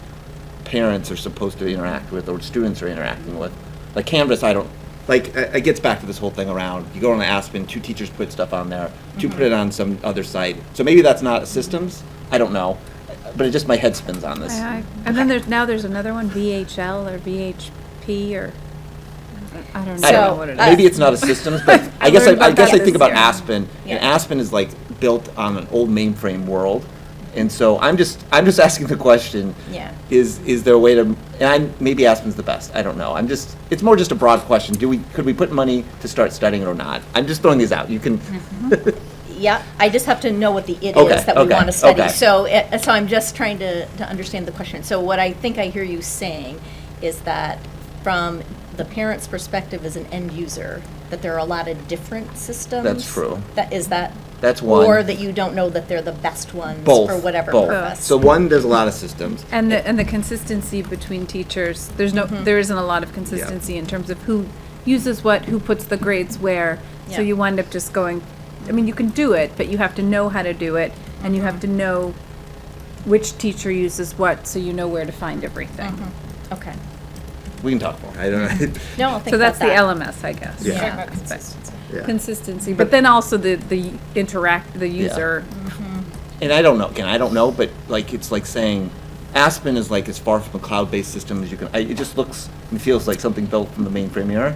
parents are supposed to interact with, or students are interacting with. Like Canvas, it gets back to this whole thing around, you go on Aspen, 2 teachers put stuff on there, 2 put it on some other site. So maybe that's not systems, I don't know, but my head spins on this. And then there's another one, VHL or VHP or, I don't I don't know know. what it is. Maybe it's not a systems, but I guess learned I about that think this about year. Aspen, Yeah. and Aspen is built on an old mainframe world, and so I'm just asking the question. Yeah. Is there a way to? And maybe Aspen's the best. I don't know. It's more just a broad question. Could we put money to start studying it or not? I'm just throwing these out. You can. Yeah, I just have to know what the it Okay, is that we okay, want to study. okay. So I'm just trying to understand the question. So what I think I hear you saying is that from the parent's perspective as an end user, that there are a lot of different systems. That's true. That's one. Or that you don't know that they're the best ones Both. for whatever both. purpose. So one, there's a lot of systems. And the consistency between teachers, there isn't a lot of consistency in terms of who uses what, who puts the grades where. Yeah. So you wind up just going, you can do it, but you have to know how to do it, and you have to know which teacher uses what, so you know where to find everything. Okay. We can talk more. I don't know. No, I'll think So that's about the that. LMS, I guess. Yeah. Talking Yeah. about consistency. Yeah. Consistency, but then also the user. And I don't know. Again, I don't know, but it's like saying Aspen is as far from a cloud-based system as you can. It just looks and feels like something built from the mainframe era.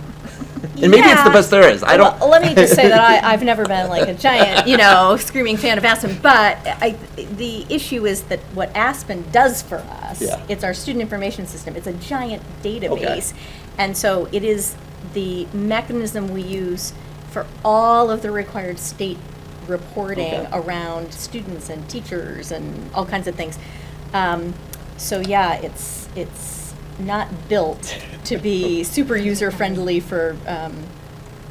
And maybe it's the Yeah. best there is. I don't. Well, let me just say that I've never been a giant, screaming fan of Aspen, but the issue is that what Aspen does for us, Yeah. it's our student information system. It's a giant database. And so it is the mechanism we use for all of the required state reporting Okay. around students and teachers and all kinds of things. So yeah, it's not built to be super user friendly for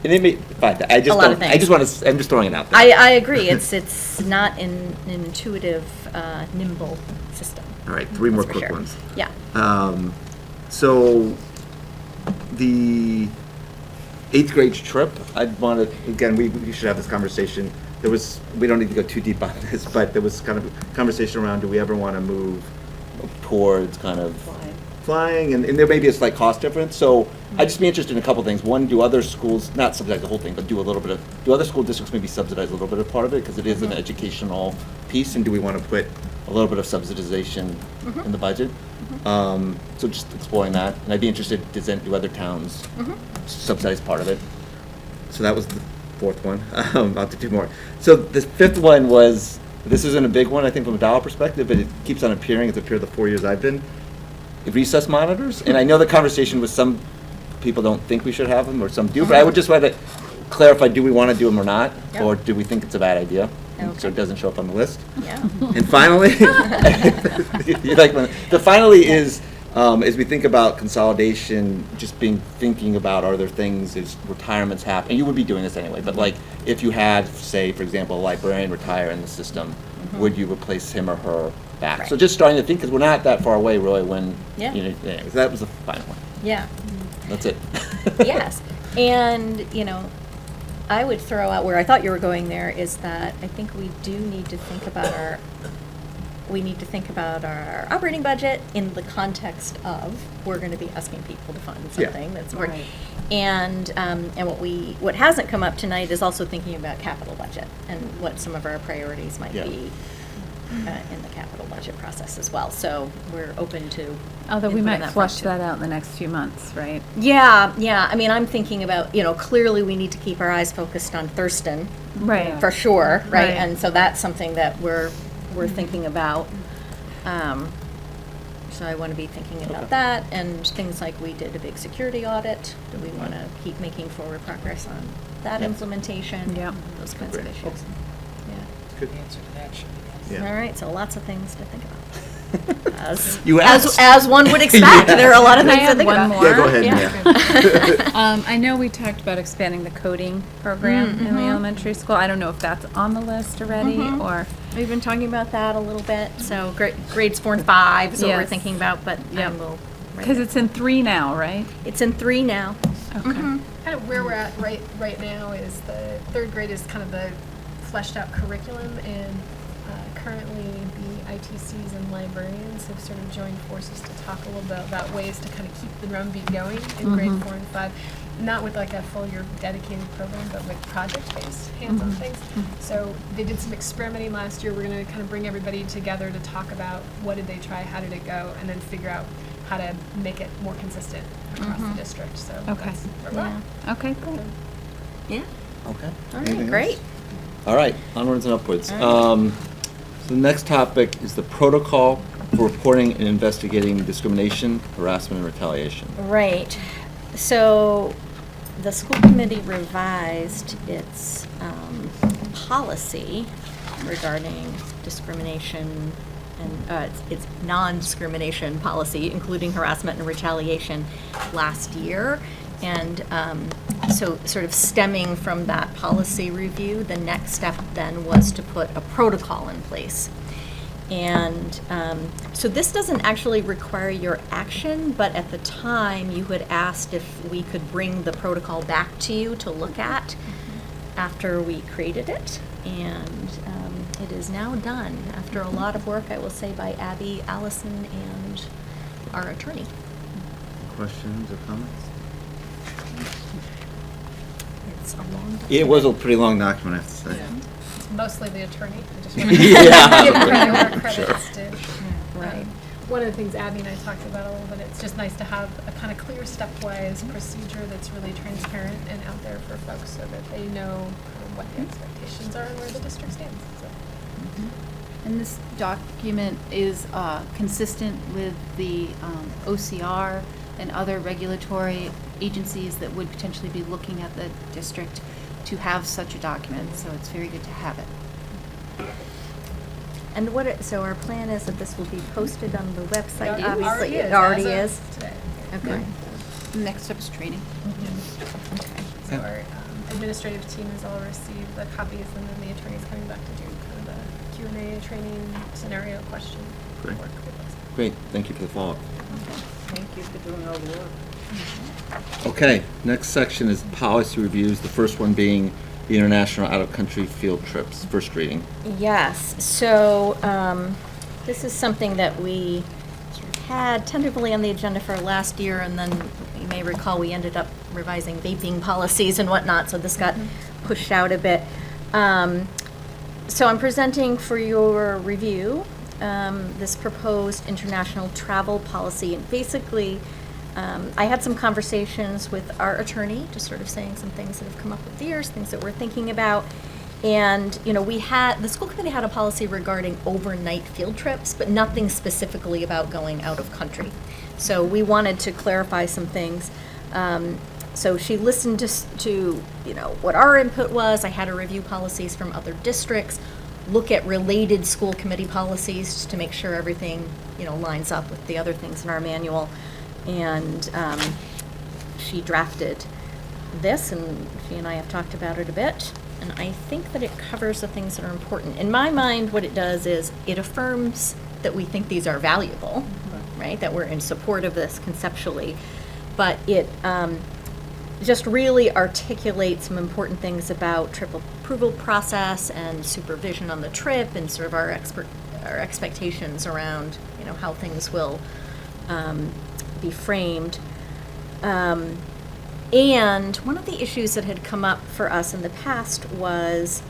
And it may, fine, I just A lot don't, of I things. just want to, I'm just throwing it out there. I agree, it's not an intuitive, nimble system. All right, 3 more That's for quick sure. ones. Yeah. So, the 8th grade trip, I'd want to, again, we should have this conversation. There was, we don't need to go too deep on this, but there was kind of a conversation around, do we ever want to move towards kind of flying? And there may be a slight cost difference, so I'd just be interested in a couple things. One, do other schools, not subsidize the whole thing, but do other school districts maybe subsidize a little bit of part of it? Because it is an educational piece, and do we want to put a little bit of subsidization in the budget? So just exploring that, and I'd be interested, do other towns subsidize part of it? So that was the 4th one. I'll do 2 more. So the 5th one was, this isn't a big one, I think, from a dollar perspective, but it keeps on appearing. It's appeared the 4 years I've been. Recess monitors, and I know the conversation with some people don't think we should have them, or some do, but I would just want to clarify, do we want to do them or not? Yep. Or do we think it's a bad idea? Okay. So it doesn't show up on the list. Yeah. And finally, you like the finally is, as we think about consolidation, just thinking about, are there things, is retirements happen, and you would be doing this anyway, but like, if you had, say, for example, a librarian retire in the system, would you replace him or her back? Right. So just starting to think, because we're not that far away really when, Yeah. you know, anyways, that was the final one. Yeah. That's it. Yes, and, I would throw out where I thought you were going there is that I think we do need to think about our operating budget in the context of, we're gonna be asking people to fund Yeah. something that's important. And what hasn't come up tonight is also thinking about capital budget and what some of our priorities might Yeah. be in the capital budget process as well. So we're open to. Although we input on might that flush front, too. that out in the next few months, right? Yeah. I mean, I'm thinking about, clearly we need to keep our eyes focused on Thurston. Right. For sure, right? Right. And so that's something that we're thinking about. So I want to be thinking about that, and things like we did a big security audit. Do we want to keep making forward progress on that Yeah. implementation? Yeah. Those kinds of Great. issues. Good. The answer to that should be yes. Yeah. All right, so lots of things to think about. As, You as, asked. as one would expect, there are a lot of Can I things to add think one about. more? Yeah, go ahead, Yeah. I know we talked about expanding the coding program in the elementary school. I don't know if that's on the list already, or, We've been talking about that a little bit, so grades 4 and 5 is what we're Yes. thinking about, but Yep. we'll. because it's in 3 now, right? It's in 3 now. Okay. Mhm. Kind of where we're at right now is the 3rd grade is kind of the fleshed out curriculum, and currently the ITCs and librarians have sort of joined forces to talk a little bit about ways to kind of keep the drumbeat going in grade 4 and 5. Not with like a full year dedicated program, but with project-based hands-on things. So they did some experimenting last year. We're going to kind of bring everybody together to talk about what did they try, how did it go, and then figure out how to make it more consistent across the district. So Okay. that's where we're at. Yeah. Okay, good. Yeah. Okay. All Anything right, else? great. All right, onwards and upwards. All right. So the next topic is the protocol for reporting and investigating discrimination, harassment, and retaliation. Right. So the school committee revised its policy regarding discrimination and its non-discrimination policy, including harassment and retaliation, last year. And so sort of stemming from that policy review, the next step then was to put a protocol in place. And so this doesn't actually require your action, but at the time, you had asked if we could bring the protocol back to you to look at after we created it. And it is now done, after a lot of work, I will say, by Abby, Allison, and our attorney. Questions or comments? It's a long document. It was a pretty long document, I have to say. Mostly the attorney. I just want to Yeah. give credit where credit's due. Right. One of the things Abby and I talked about a little bit, it's just nice to have a kind of clear stepwise procedure that's really transparent and out there for folks so that they know what the expectations are and where the district stands. So. And this document is consistent with the OCR and other regulatory agencies that would potentially be looking at the district to have such a document, so it's very good to have it. And so our plan is that this will be posted on the website, It obviously. already is. It already as is? of today. Okay. Next step is training. So our administrative team has all received the copies, and then the attorney's coming back to do kind of the Q&A training scenario question Great. work with us. Great, thank you for the follow-up. Thank you for doing all the work. Okay, next section is policy reviews, the first one being the international out-of-country field trips, first reading. Yes, so this is something that we sort of had tentatively on the agenda for last year, and then you may recall we ended up revising vaping policies and whatnot, so this got pushed out a bit. So I'm presenting for your review this proposed international travel policy, and basically I had some conversations with our attorney, just sort of saying some things that have come up with the years, things that we're thinking about. And, you know, the school committee had a policy regarding overnight field trips, but nothing specifically about going out of country. So we wanted to clarify some things. So she listened to, you know, what our input was. I had to review policies from other districts, look at related school committee policies just to make sure everything, you know, lines up with the other things in our manual. And she drafted this, and she and I have talked about it a bit. And I think that it covers the things that are important. In my mind, what it does is it affirms that we think these are valuable, right? That we're in support of this conceptually. But it just really articulates some important things about trip approval process and supervision on the trip, and sort of our expectations around, you know, how things will be framed. And one of the issues that had come up for us in the past was,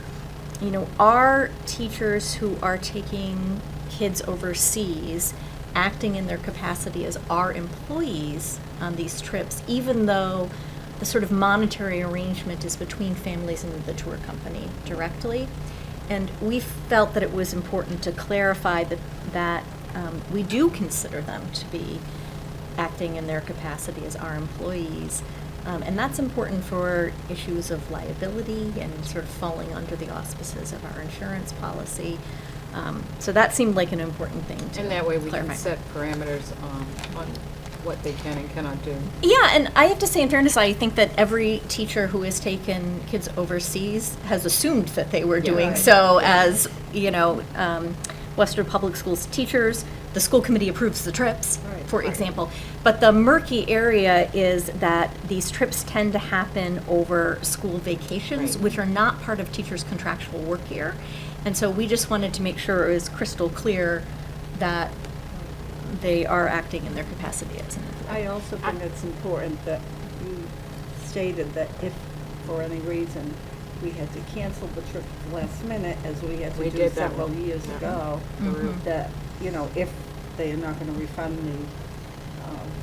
you know, are teachers who are taking kids overseas acting in their capacity as our employees on these trips, even though the sort of monetary arrangement is between families and the tour company directly? And we felt that it was important to clarify that we do consider them to be acting in their capacity as our employees. And that's important for issues of liability and sort of falling under the auspices of our insurance policy. So that seemed like an important thing to And that way we clarify. can set parameters on what they can and cannot do. Yeah, and I have to say, in fairness, I think that every teacher who has taken kids overseas has assumed that they were doing so. As, you know, Western Public Schools teachers, the school committee approves the trips, for example. But the murky area is that these trips tend to happen over school vacations, Right. which are not part of teachers' contractual work year. And so we just wanted to make sure it was crystal clear that they are acting in their capacity as an employee. I also think it's important that you stated that if, for any reason, we had to cancel the trip at the last minute, as we had We to do did that several one. years Yeah. ago, Mhm. that, you know, if they are not going to refund the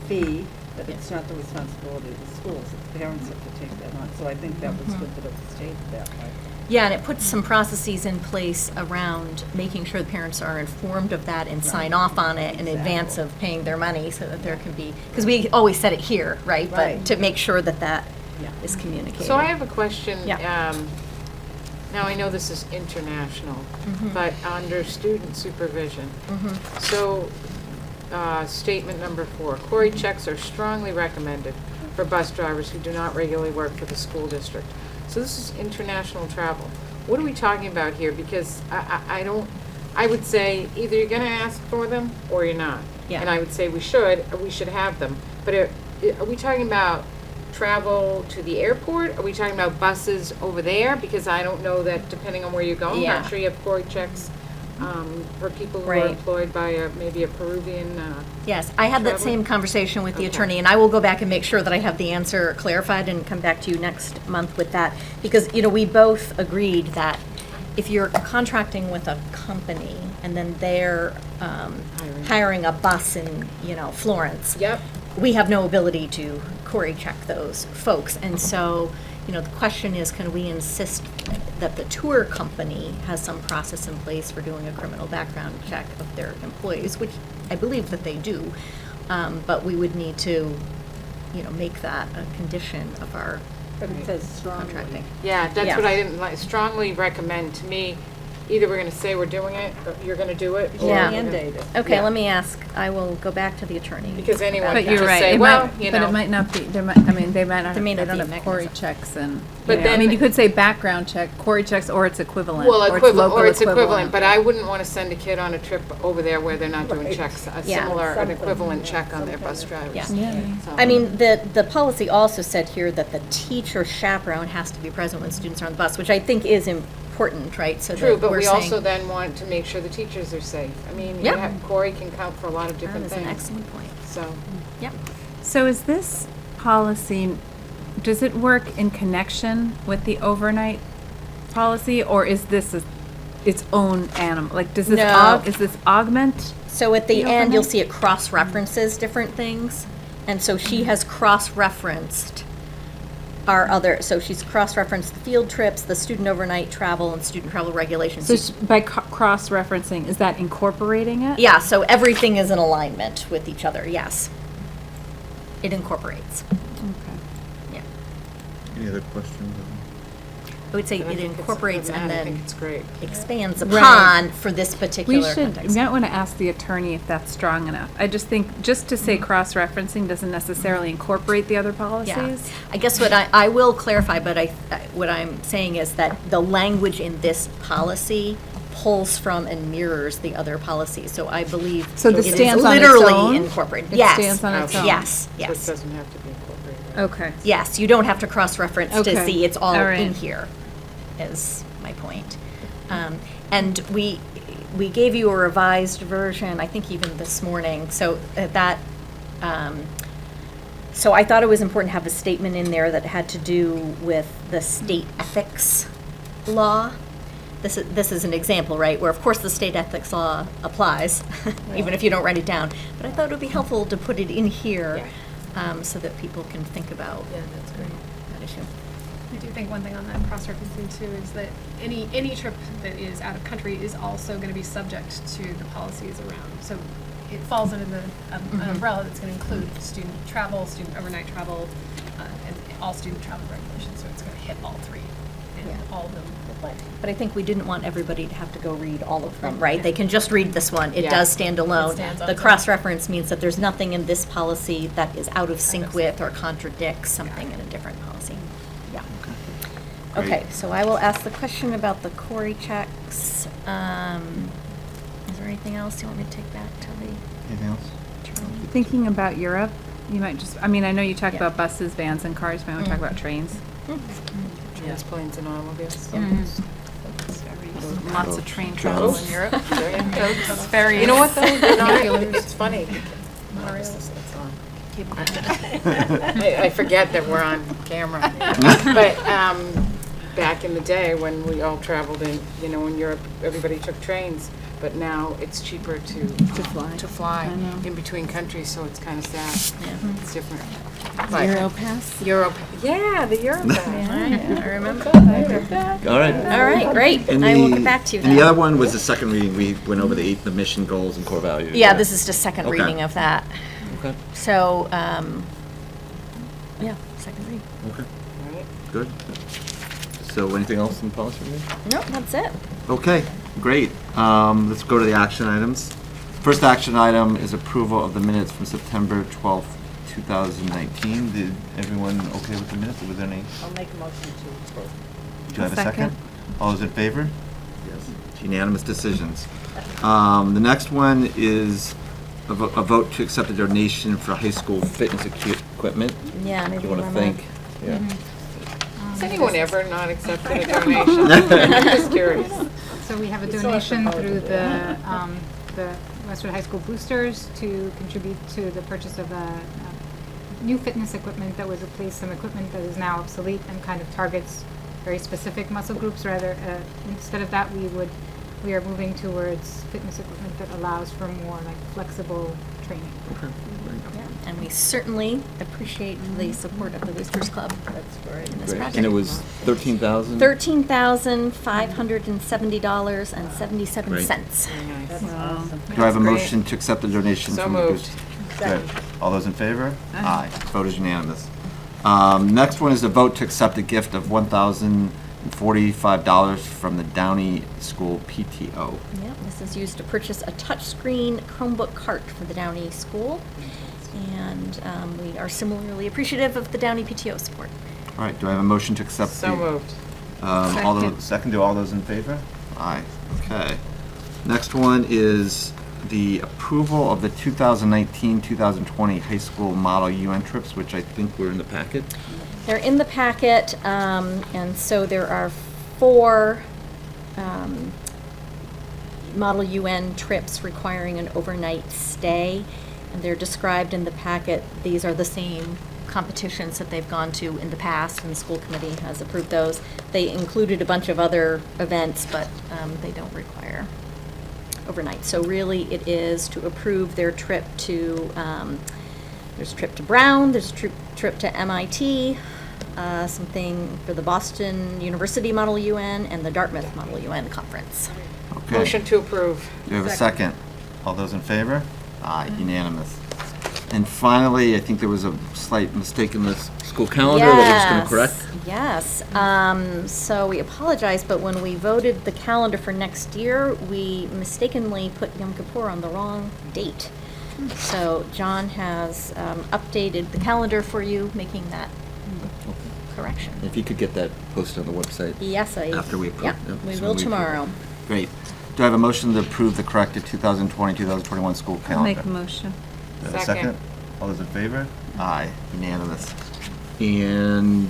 fee, that it's not the responsibility of the schools, that the parents have to take that on. So I think that was Mhm. good that it was stated that way. Yeah, and it puts some processes in place around making sure the parents are informed of that and sign off on it in advance of paying their money, so that there can be, because we always set it here, right? But Right. to make sure that that Yeah. is communicated. So I have a question. Yeah. Now, I know this is international, Mhm. but under student supervision. Mhm. So, statement number 4, query checks are strongly recommended for bus drivers who do not regularly work for the school district. So this is international travel. What are we talking about here? Because I would say either you're gonna ask for them or you're not. Yeah. And I would say we should have them. But are we talking about travel to the airport? Are we talking about buses over there? Because I don't know that, depending on where you're going, Yeah. I'm sure you have query checks for people who are Right. employed by maybe a Peruvian. Yes, I had that Travel? same conversation with the Okay. attorney, and I will go back and make sure that I have the answer clarified and come back to you next month with that. Because, you know, we both agreed that if you're contracting with a company and then they're hiring a bus in, you know, Florence, Yep. we have no ability to query check those folks. And so, you know, the question is, can we insist that the tour company has some process in place for doing a criminal background check of their employees, which I believe that they do. But we would need to, you know, make that a condition of our But it says strongly. contracting. Yeah, that's Yeah. what I didn't like. Strongly recommend. To me, either we're gonna say we're doing it, or you're gonna do it, or Yeah. we're gonna- Mandate it. Okay, Yeah. let me ask, I will go back to the attorney. Because anyone about But can you're that. just right. say, it well, might, you but know. it might not be. There might. I mean, they might not. There may they not don't be a have Corey mechanism. checks and. But I then- mean, you could say background check, Corey checks, or it's equivalent. Well, or equivalent, local or it's equivalent, but I wouldn't wanna send a kid on a trip over there where they're not doing Right. checks, a Yeah. similar, an Something, equivalent yeah, check on some their kind bus of- drivers. Yeah. Yeah. So- I mean, the policy also said here that the teacher chaperone has to be present when students are on the bus, which I think is important, right? So True, that but we're we saying- also then want to make sure the teachers are safe. I mean, you Yeah. have, Corey can count for a lot of That different is things. an excellent point. So, Yep. So is this policy, does it work in connection with the overnight policy, or is this its own animal? Like, does this No. is this augment? So at the The end, you'll overnight? see it cross-references different things. And so she has cross-referenced our other, so she's cross-referenced the field trips, the student overnight travel, and student travel regulations. So by cross-referencing, is that incorporating it? Yeah, so everything is in alignment with each other, yes. It incorporates, Okay. yeah. Any other questions? I would say but I it think it's- incorporates other than and that, I think then it's great. expands Right. upon for this We particular should, context. you might want to ask the attorney if that's strong enough. I just think, just to say cross-referencing doesn't necessarily incorporate the other Yeah, policies. I guess what I will clarify, but what I'm saying is that the language in this policy pulls from and mirrors the other policies, so I believe So this it is stands on its literally own? incorporated. It Yes. stands on its own? Yes, So it yes, doesn't have to be incorporated. Okay. yes, you don't have to cross-reference to Okay. see it's all All right. in here, is my point. And we gave you a revised version, I think even this morning, so that, so I thought it was important to have a statement in there that had to do with the state ethics law. This is an example, right, where of course the state ethics law applies, even if you don't write it down. But I thought it would be helpful to put it in here, so that people can think about That's great. that issue. I do think one thing on that cross-referencing too is that any trip that is out of country is also going to be subject to the policies around. So it falls under the an umbrella that's going to include student travel, student overnight travel, and all student travel regulations. So it's going to hit all three, and Yeah. all of them apply. But I think we didn't want everybody to have to go read all of them, right? They can just read this one. It Yeah. does stand alone. It stands on The its own. cross-reference means that there's nothing in this policy that is out of sync sync. with or contradicts something in a different policy. Yeah. Great. Okay, so I will ask the question about the Corey checks. Is there anything else you want me to take back to the Anything else? attorney? Thinking about Europe, you might just, I mean, I know you talk Yeah. about buses, vans, and cars, but I want to talk about trains. Trains, planes, and automobiles. Lots of train travel in Europe. It's very- You know what, though? They're not- Moleculars. It's funny. Monorails. It's on. I forget that we're on camera. But back in the day, when we all traveled in Europe, everybody took trains. But now it's cheaper to fly I know. in between countries, so it's kind of sad. Yeah. It's different. Europass? Yeah, the Europass. I remember. All right. All right, great. And I will the- get back to you And the then. other one was the second reading. We went over the mission goals and core values. Yeah, this is just second Okay. reading of that. Okay. So, yeah, second reading. Okay. All right. Good. So anything else in policy review? Nope, that's it. Okay, great. Let's go to the action items. First action item is approval of the minutes from September 12th, 2019. Did everyone okay with the minutes? Was there any? I'll make a motion to approve. Do you have a Second. second? All those in favor? Yes. It's unanimous decisions. The next one is a vote to accept a donation for high school fitness equipment. Yeah, maybe Do you want to Roma. thank? Yeah. Has anyone ever not accepted a donation? I'm just curious. So we have a It's donation also through eligible. the Westwood High School Boosters to contribute to the purchase of new fitness equipment that would replace some equipment that is now obsolete and kind of targets very specific muscle groups. Rather, instead of that, we are moving towards fitness equipment that allows for more like flexible training. Yeah, and we certainly appreciate the support of the Boosters Club. That's great. In this Great. project. And it was 13,000? $13,570.77. Very That's nice. awesome. Do I have a Great. motion to accept the donation So from the moved. Boosters? Second. Good. All those in favor? Aye. Vote is unanimous. Next one is a vote to accept a gift of $1,000 $45 from the Downey School PTO. Yep, this is used to purchase a touchscreen Chromebook cart for the Downey School. And we are similarly appreciative of the Downey PTO support. All right, do I have a motion to accept? So moved. All those, second, do all those in favor? Aye, okay. Next one is the approval of the 2019-2020 high school model UN trips, which I think were in the packet. They're in the packet, and so there are 4 Model UN trips requiring an overnight stay, and they're described in the packet. These are the same competitions that they've gone to in the past, and the school committee has approved those. They included a bunch of other events, but they don't require overnight. So really, it is to approve their trip to, there's a trip to Brown, there's a trip to MIT, something for the Boston University Model UN, and the Dartmouth Model UN conference. Okay. Motion to approve. Do we have a second? All those in favor? Aye, unanimous. And finally, I think there was a slight mistake in the school calendar that we're just going to correct. Yes. So we apologize, but when we voted the calendar for next year, we mistakenly put Yom Kippur on the wrong date. So John has updated the calendar for you, making that correction. If you could get that posted on the website. Yes, After we approve. Yeah, we so will approve it. tomorrow. Great. Do I have a motion to approve the corrected 2020-2021 school I'll calendar? make a motion. Do I have a Second. All those in favor? Aye, unanimous. And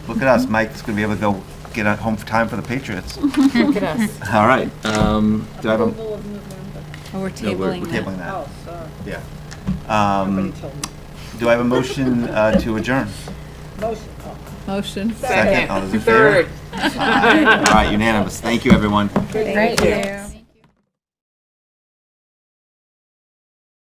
look at us, Mike's going to be able to go get home for time for the Patriots. Look at us. All right. Do I have a? Approval of November. Oh, we're No, we're tabling tabling that. Oh, sorry. Yeah. Nobody told me. Do I have a motion to adjourn? Motion. Oh. Motion. Second. All those in favor? Third. Aye. All right, unanimous. Thank you, everyone. Thank you.